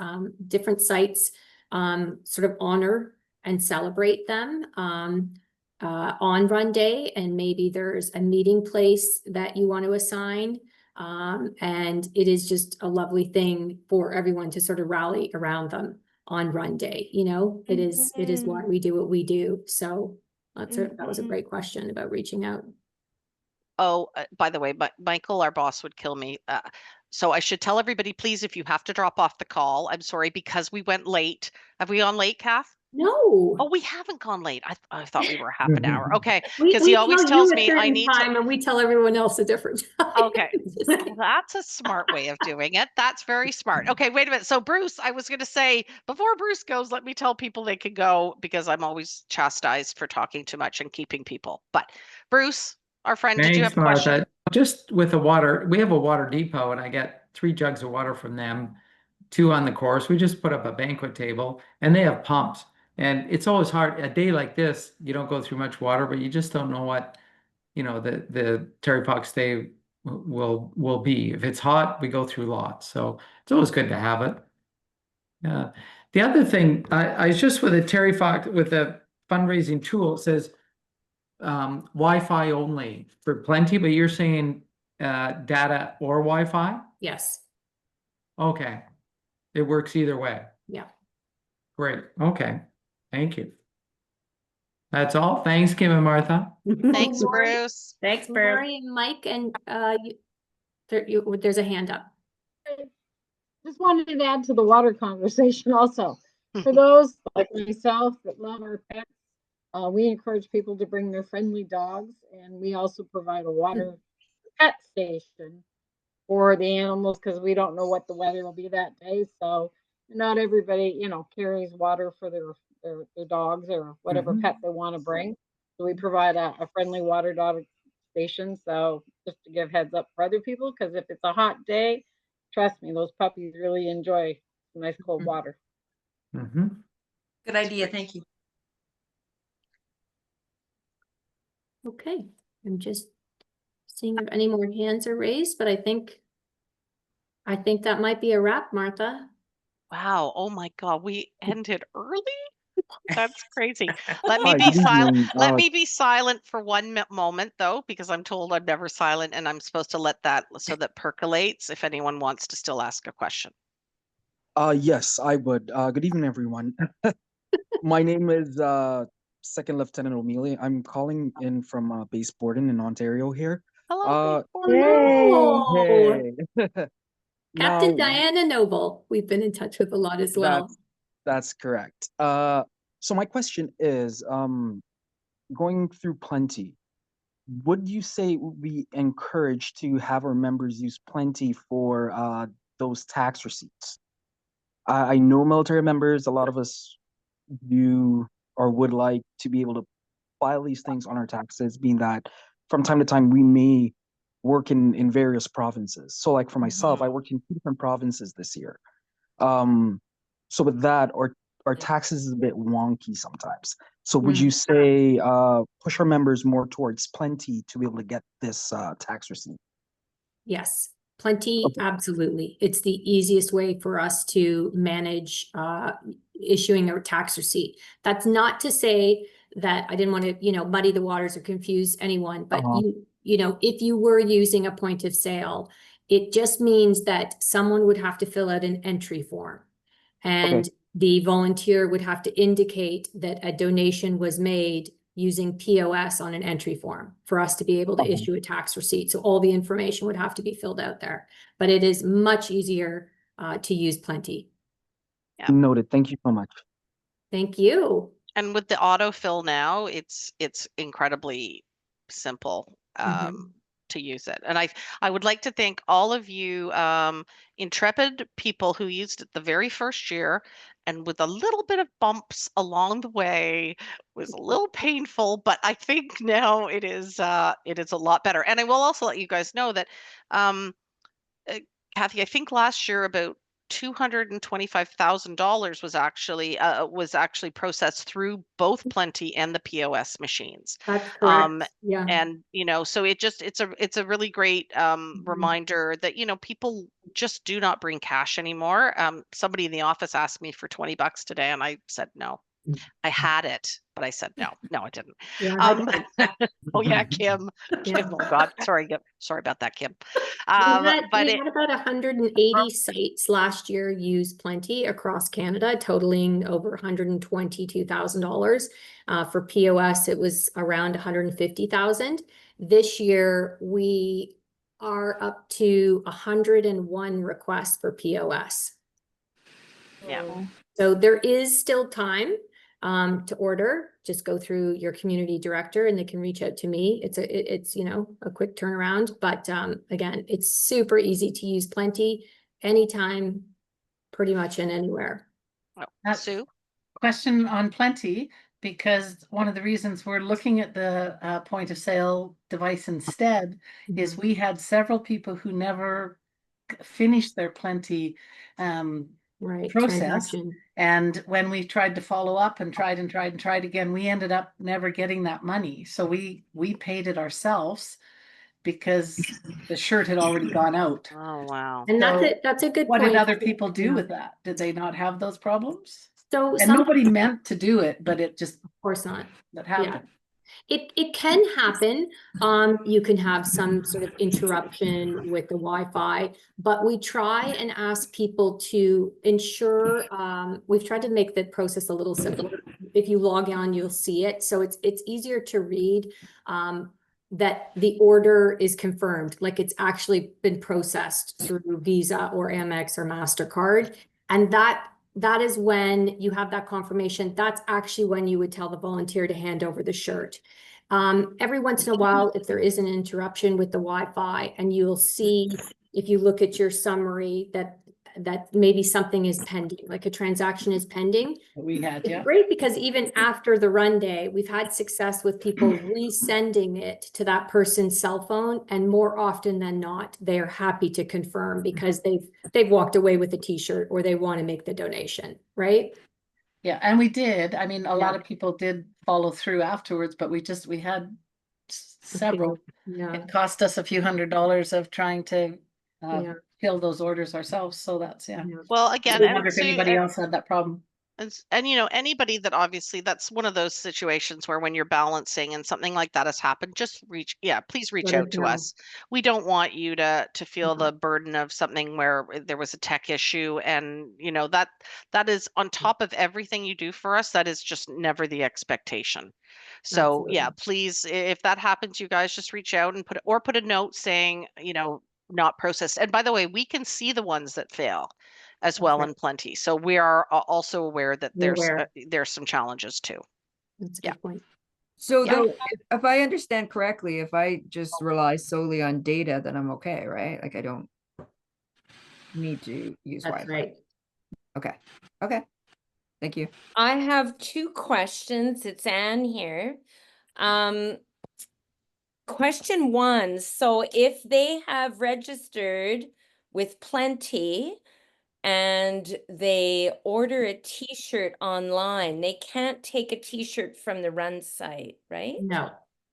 different sites sort of honor and celebrate them on run day, and maybe there's a meeting place that you want to assign. And it is just a lovely thing for everyone to sort of rally around them on run day. You know, it is why we do what we do. So that was a great question about reaching out. Oh, by the way, but Michael, our boss, would kill me. So I should tell everybody, please, if you have to drop off the call, I'm sorry, because we went late. Have we gone late, Kath? No. Oh, we haven't gone late. I thought we were half an hour. Okay, We because he always tell tells you a me I certain need time, to. and we tell everyone else a different time. Okay, that's a smart way of doing it. That's very smart. Okay, wait a minute. So Bruce, I was going to say, before Bruce goes, let me tell people they can go, because I'm always chastised for talking too much and keeping people. But Bruce, our friend, did you have a question? Martha. Just with the water, we have a water depot, and I get 3 jugs of water from them, 2 on the course. We just put up a banquet table, and they have pumps. And it's always hard. A day like this, you don't go through much water, but you just don't know what, you know, the Terry Fox Day will be. If it's hot, we go through lots. So it's always good to have it. Yeah. The other thing, I was just with a Terry Fox, with a fundraising tool, it says Wi-Fi only for Pllenty, but you're saying data or Wi-Fi? Yes. Okay. It works either way. Yeah. Great. Okay. Thank you. That's all. Thanks, Kim and Martha. Thanks, Bruce. Thanks, Bruce. Lori and Mike, and there's a hand up. Just wanted to add to the water conversation also. For those like myself that love our pets, we encourage people to bring their friendly dogs, and we also provide a water pet station for the animals, because we don't know what the weather will be that day. So not everybody, you know, carries water for their dogs or whatever pet they want to bring. So we provide a friendly water dog station. So just to give heads up for other people, because if it's a hot day, trust me, those puppies really enjoy nice cold water. Good idea. Thank you. Okay, I'm just seeing if any more hands are raised, but I think that might be a wrap, Martha. Wow. Oh my God. We ended early? That's crazy. Let me be silent. Let me be silent for one moment, though, because I'm told I'm never silent, and I'm supposed to let that so that percolates if anyone wants to still ask a question. Yes, I would. Good evening, everyone. My name is Second Lieutenant O'Mealy. I'm calling in from Base Borden in Ontario here. Hello, Hey. Captain Diana Noble, we've been in touch with a lot as well. That's correct. So my question is, going through Pllenty, would you say it would be encouraged to have our members use Pllenty for those tax receipts? I know military members, a lot of us do or would like to be able to file these things on our taxes, being that from time to time we may work in various provinces. So like for myself, I worked in 2 different provinces this year. So with that, our taxes is a bit wonky sometimes. So would you say push our members more towards Pllenty to be able to get this tax receipt? Yes, Pllenty, absolutely. It's the easiest way for us to manage issuing a tax receipt. That's not to say that I didn't want to, you know, muddy the waters or confuse anyone, but you know, if you were using a point of sale, it just means that someone would have to fill out an entry form, and the volunteer would have to indicate that a donation was made using POS on an entry form for us to be able to issue a tax receipt. So all the information would have to be filled out there, but it is much easier to use Pllenty. Yeah. Noted. Thank you so much. Thank you. And with the autofill now, it's incredibly simple. to use it. And I would like to thank all of you intrepid people who used it the very first year, and with a little bit of bumps along the way. It was a little painful, but I think now it is a lot better. And I will also let you guys know that Kathy, I think last year about $225,000 was actually processed through both Pllenty and the POS machines. That's correct. Yeah. And so it's a really great reminder that people just do not bring cash anymore. Somebody in the office asked me for $20 today, and I said no. I had it, but I said no, I didn't. Oh yeah, Kim. Kim, oh God, sorry about that, Kim. We had about 180 sites last year use Pllenty across Canada, totaling over $122,000. For POS, it was around 150,000. This year, we are up to 101 requests for POS. Yeah. So there is still time to order. Just go through your community director and they can reach out to me. It's a quick turnaround, but again, it's super easy to use Pllenty anytime, pretty much in anywhere. Sue? Question on Pllenty, because one of the reasons we're looking at the point of sale device instead is we had several people who never finished their Pllenty process. Transaction. And when we tried to follow up and tried again, we ended up never getting that money. So we paid it ourselves because the shirt had already gone out. Oh, wow. And that's a good point. What did other people do with that? Did they not have those problems? So nobody meant to do it, but it just, of course not. That happened. Yeah. It can happen. You can have some sort of interruption with the Wi-Fi, but we try and ask people to ensure, we've tried to make the process a little simpler. If you log on, you'll see it. So it's easier to read that the order is confirmed, like it's actually been processed through Visa or Amex or MasterCard. And that is when you have that confirmation. That's actually when you would tell the volunteer to hand over the shirt. Every once in a while, if there is an interruption with the Wi-Fi, and you'll see, if you look at your summary, that maybe something is pending, like a transaction is pending. We had, It's great because even after the run day, we've had success with people resending it to that person's cell phone, and more often than not, they are happy to confirm because they've walked away with a t-shirt or they want to make the donation, right? Yeah, and we did. I mean, a lot of people did follow through afterwards, but we had several. Yeah. It cost us a few $100s of trying to fill those orders ourselves. So that's, Well, again, I wonder if anybody else had that problem. And anybody that, obviously, that's one of those situations where when you're balancing and something like that has happened, just please reach out to us. We don't want you to feel the burden of something where there was a tech issue, and that is on top of everything you do for us. That is just never the expectation. So please, if that happens, you guys just reach out and put a note saying, not processed. And by the way, we can see the ones that fail as well in Pllenty. So we are also aware that there's some challenges too. That's a good point. So though, if I understand correctly, if I just rely solely on data, then I'm okay, right? Like I don't need to use Wi-Fi. Right. Okay. Thank you. I have two questions. It's Anne here. Question one, so if they have registered with Pllenty and they order a t-shirt online, they can't take a t-shirt from the run site, right? No,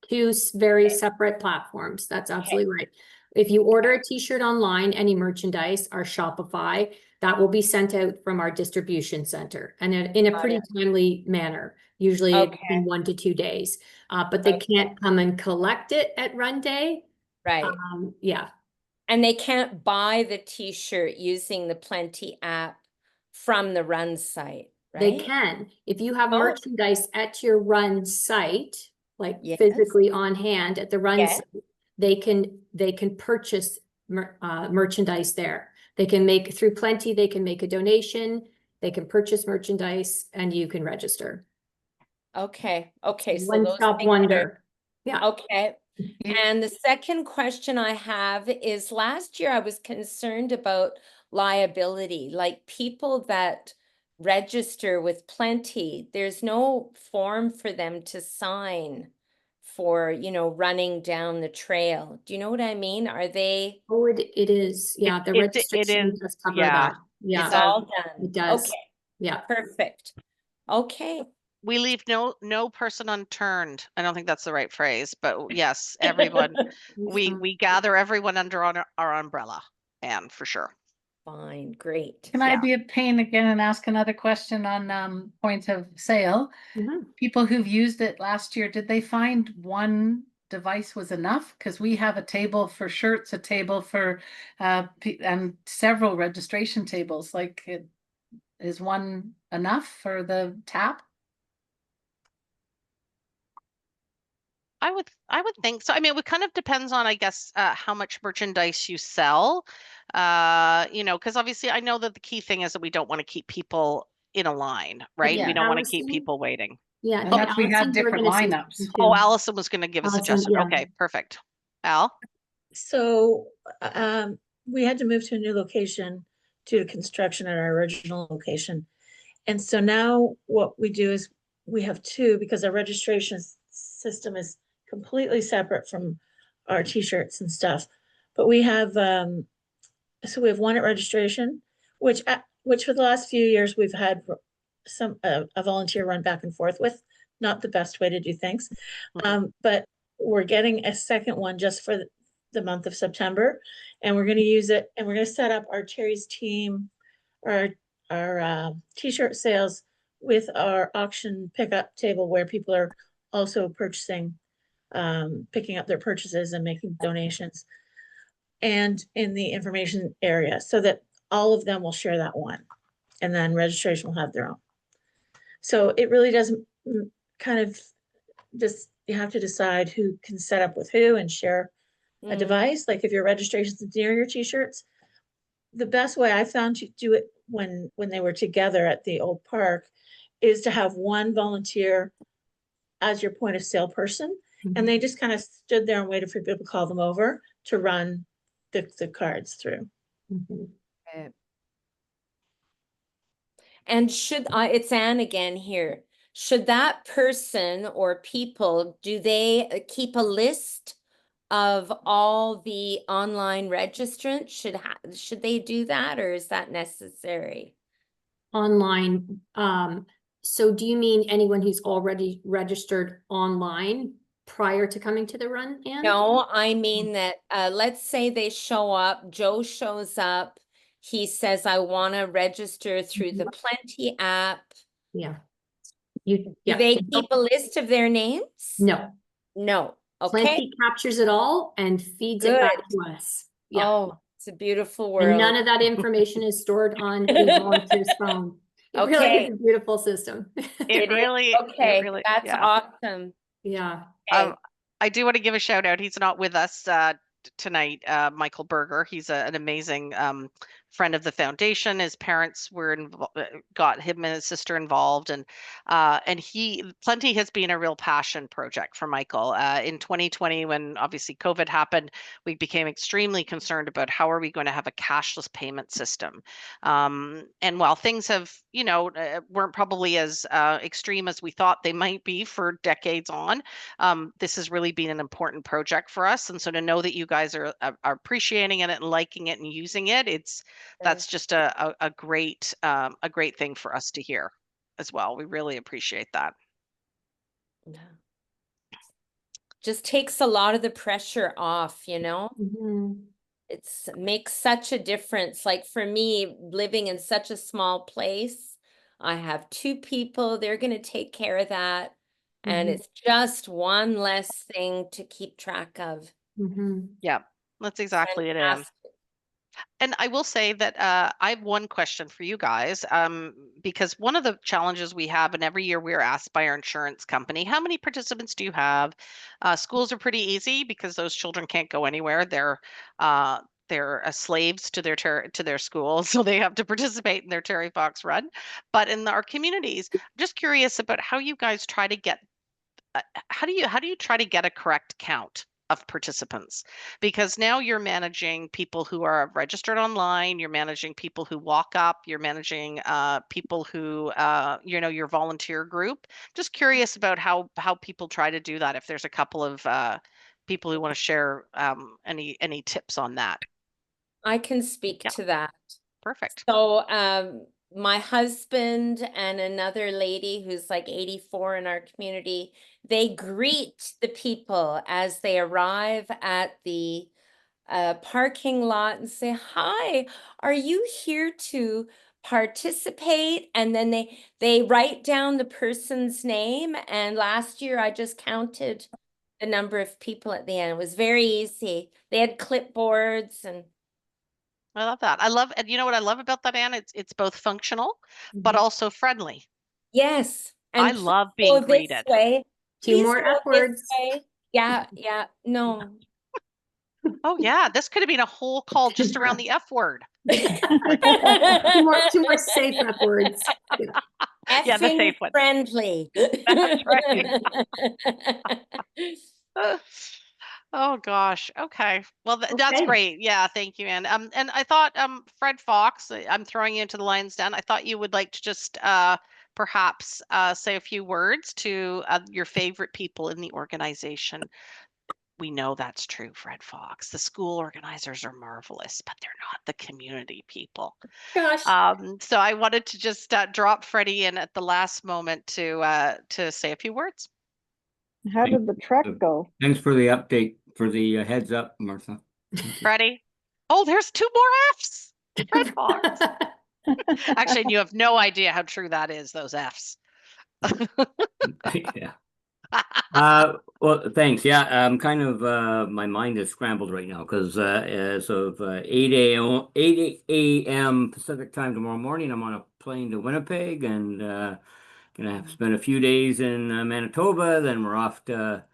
two very separate platforms. That's absolutely right. If you order a t-shirt online, any merchandise, our Shopify, that will be sent out from our distribution center, and in a pretty timely manner, usually in 1 to 2 days. But they can't come and collect it at run day. Right. And they can't buy the t-shirt using the Pllenty app from the run site, right? They can. If you have merchandise at your run site, like physically on hand at the run site, they can purchase merchandise there. They can make, through Pllenty, they can make a donation, they can purchase merchandise, and you can register. Okay. So One those stop things wonder. Okay. And the second question I have is, last year I was concerned about liability, like people that register with Pllenty, there's no form for them to sign for, you know, running down the trail. Do you know what I mean? Are they? Oh, it is. Yeah, the registration is, does cover yeah. that. Yeah, It's all done. it does. Okay, Yeah. perfect. Okay. We leave no person unturned. I don't think that's the right phrase, but yes, everyone. we gather everyone under our umbrella, and for sure. Fine, great. Can I be a pain again and ask another question on point of sale? People who've used it last year, did they find one device was enough? Because we have a table for shirts, a table for and several registration tables. Like, is one enough for the tap? I would think so. I mean, it kind of depends on, I guess, how much merchandise you sell. You know, because obviously I know that the key thing is that we don't want to keep people in a line, right? Yeah, We don't want to keep Allison? people waiting. Yeah, And that's, we have different lineups. Oh, Allison was going to give a suggestion. yeah. Okay, perfect. Al? So we had to move to a new location due to construction at our original location. And so now what we do is we have two, because our registration system is completely separate from our t-shirts and stuff. But we have, so we have one at registration, which for the last few years we've had some a volunteer run back and forth with. Not the best way to do things. But we're getting a second one just for the month of September, and we're going to use it, and we're going to set up our Terry's team, our t-shirt sales with our auction pickup table, where people are also purchasing, picking up their purchases and making donations, and in the information area, so that all of them will share that one, and then registration will have their own. So it really doesn't kind of just, you have to decide who can set up with who and share a device. Like if your registration's near your t-shirts, the best way I found to do it when they were together at the old park is to have one volunteer as your point of sale person. And they just kind of stood there and waited for people to call them over to run the cards through. And should it's Anne again here. Should that person or people, do they keep a list of all the online registrants? Should they do that, or is that necessary? Online. So do you mean anyone who's already registered online prior to coming to the run, Anne? No, I mean that, let's say they show up, Joe shows up, he says, I want to register through the Pllenty app. Yeah. Do they keep a list of their names? No. No. Okay. Pllenty captures it all and feeds it back to us. Yeah. Oh, it's a beautiful world. And none of that information is stored on the volunteer's phone. It really is a beautiful system. It really, okay. It really, That's awesome. Yeah. I do want to give a shout out. He's not with us tonight, Michael Berger. He's an amazing friend of the foundation. His parents were got him and his sister involved, and Pllenty has been a real passion project for Michael. In 2020, when obviously COVID happened, we became extremely concerned about how are we going to have a cashless payment system. And while things have, you know, weren't probably as extreme as we thought they might be for decades on, this has really been an important project for us. And so to know that you guys are appreciating it and liking it and using it, that's just a great thing for us to hear as well. We really appreciate that. Yeah. Just takes a lot of the pressure off, you know? It's makes such a difference. Like for me, living in such a small place, I have two people, they're going to take care of that. And it's just one less thing to keep track of. Yeah, that's exactly it. And I will say that I have one question for you guys, because one of the challenges we have, and every year we're asked by our insurance company, how many participants do you have? Schools are pretty easy because those children can't go anywhere. They're slaves to their schools, so they have to participate in their Terry Fox run. But in our communities, I'm just curious about how you guys try to get, how do you try to get a correct count of participants, because now you're managing people who are registered online, you're managing people who walk up, you're managing people who your volunteer group. Just curious about how people try to do that, if there's a couple of people who want to share any tips on that. I can speak Yeah. to that. Perfect. So my husband and another lady who's like 84 in our community, they greet the people as they arrive at the parking lot and say, "Hi, are you here to participate?" And then they write down the person's name. And last year I just counted the number of people at the end. It was very easy. They had clipboards and I love that. And you know what I love about that, Anne? It's both functional, but also friendly. yes. I And love please being go this greeted. way. Two Please more go F this words. way. Yeah, no. Oh yeah, this could have been a whole call just around the F word. Two more safe F words. Yeah, the Effing safe one. friendly. That's right. Oh gosh. Okay. Well, that's Okay. great. Yeah, thank you, Anne. And I thought, Fred Fox, I'm throwing you into the lion's den. I thought you would like to just perhaps say a few words to your favorite people in the organization. We know that's true, Fred Fox. The school organizers are marvelous, but they're not the community people. Gosh. So I wanted to just drop Freddie in at the last moment to say a few words. How did the trek go? Thanks for the update, for the heads up, Martha. Freddie? Oh, there's 2 more Fs. Fred Fox. Actually, you have no idea how true that is, those Fs. Yeah. Well, thanks. Yeah, I'm kind of my mind is scrambled right now because as of 8 a.m. Pacific time tomorrow morning, I'm on a plane to Winnipeg and gonna have to spend a few days in Manitoba. Then we're off to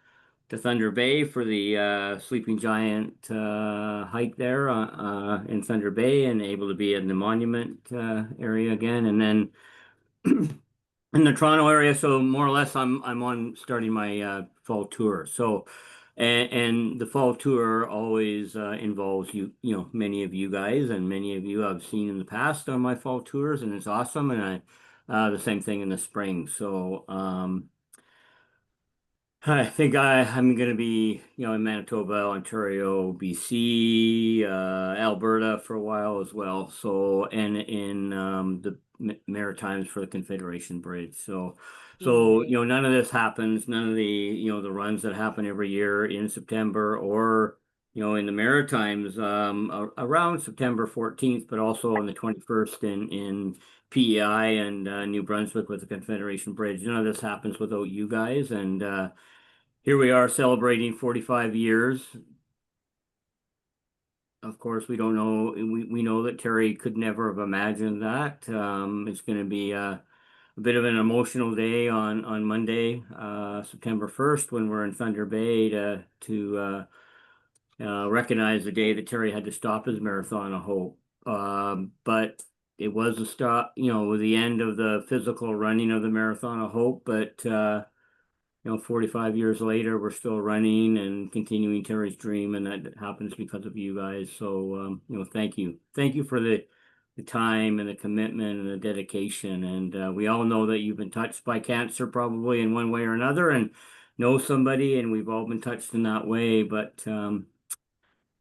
Thunder Bay for the Sleeping Giant hike there in Thunder Bay, and able to be in the monument area again, and then in the Toronto area. So more or less, I'm on starting my fall tour. So, and the fall tour always involves many of you guys, and many of you I've seen in the past on my fall tours, and it's awesome. And the same thing in the spring. So I think I'm going to be, in Manitoba, Ontario, BC, Alberta for a while as well. So, and in the Maritimes for the Confederation Bridge. So, none of this happens. None of the, the runs that happen every year in September or, in the Maritimes around September 14th, but also on the 21st in PEI and New Brunswick with the Confederation Bridge. None of this happens without you guys. And here we are celebrating 45 years. Of course, we don't know. We know that Terry could never have imagined that. It's going to be a bit of an emotional day on Monday, September 1st, when we're in Thunder Bay to recognize the day that Terry had to stop his Marathon of Hope. But it was a stop, with the end of the physical running of the Marathon of Hope. But 45 years later, we're still running and continuing Terry's dream, and that happens because of you guys. So, thank you. Thank you for the time and the commitment and the dedication. And we all know that you've been touched by cancer probably in one way or another and know somebody, and we've all been touched in that way. But,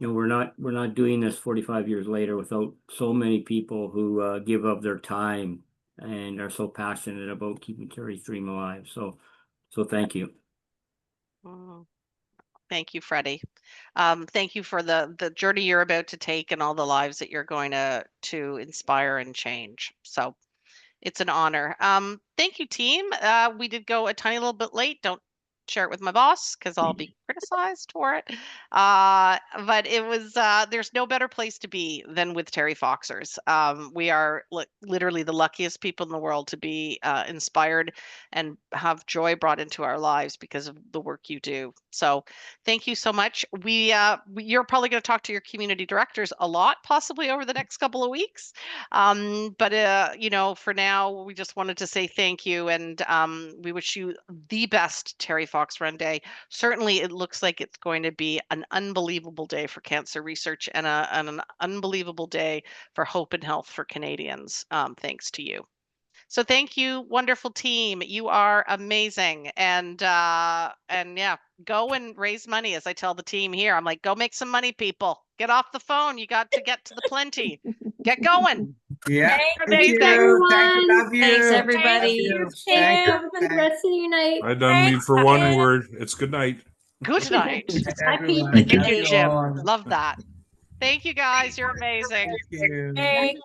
we're not doing this 45 years later without so many people who give of their time and are so passionate about keeping Terry's dream alive. So thank you. Thank you, Freddie. Thank you for the journey you're about to take and all the lives that you're going to inspire and change. So it's an honor. Thank you, team. We did go a tiny little bit late. Don't share it with my boss because I'll be criticized for it. But it was there's no better place to be than with Terry Foxers. We are literally the luckiest people in the world to be inspired and have joy brought into our lives because of the work you do. So thank you so much. You're probably going to talk to your community directors a lot, possibly over the next couple of weeks. But for now, we just wanted to say thank you, and we wish you the best, Terry Fox. Fox Run Day. Certainly, it looks like it's going to be an unbelievable day for cancer research and an unbelievable day for hope and health for Canadians, thanks to you. So thank you, wonderful team. You are amazing. And yeah, go and raise money. As I tell the team here, I'm like, go make some money, people. Get off the phone. You got to get to the Plenty. Get going. Yeah. Thanks, Thank you. everyone. Thank you. Love you. Thanks, Love everybody. you. Thank Have a good rest of your night. I done mean for one word. It's good night. Good night. Bye, Everyone. people. Thank Love you, you Jim. all. Love that. Thank you, guys. You're amazing. Thank you. Thank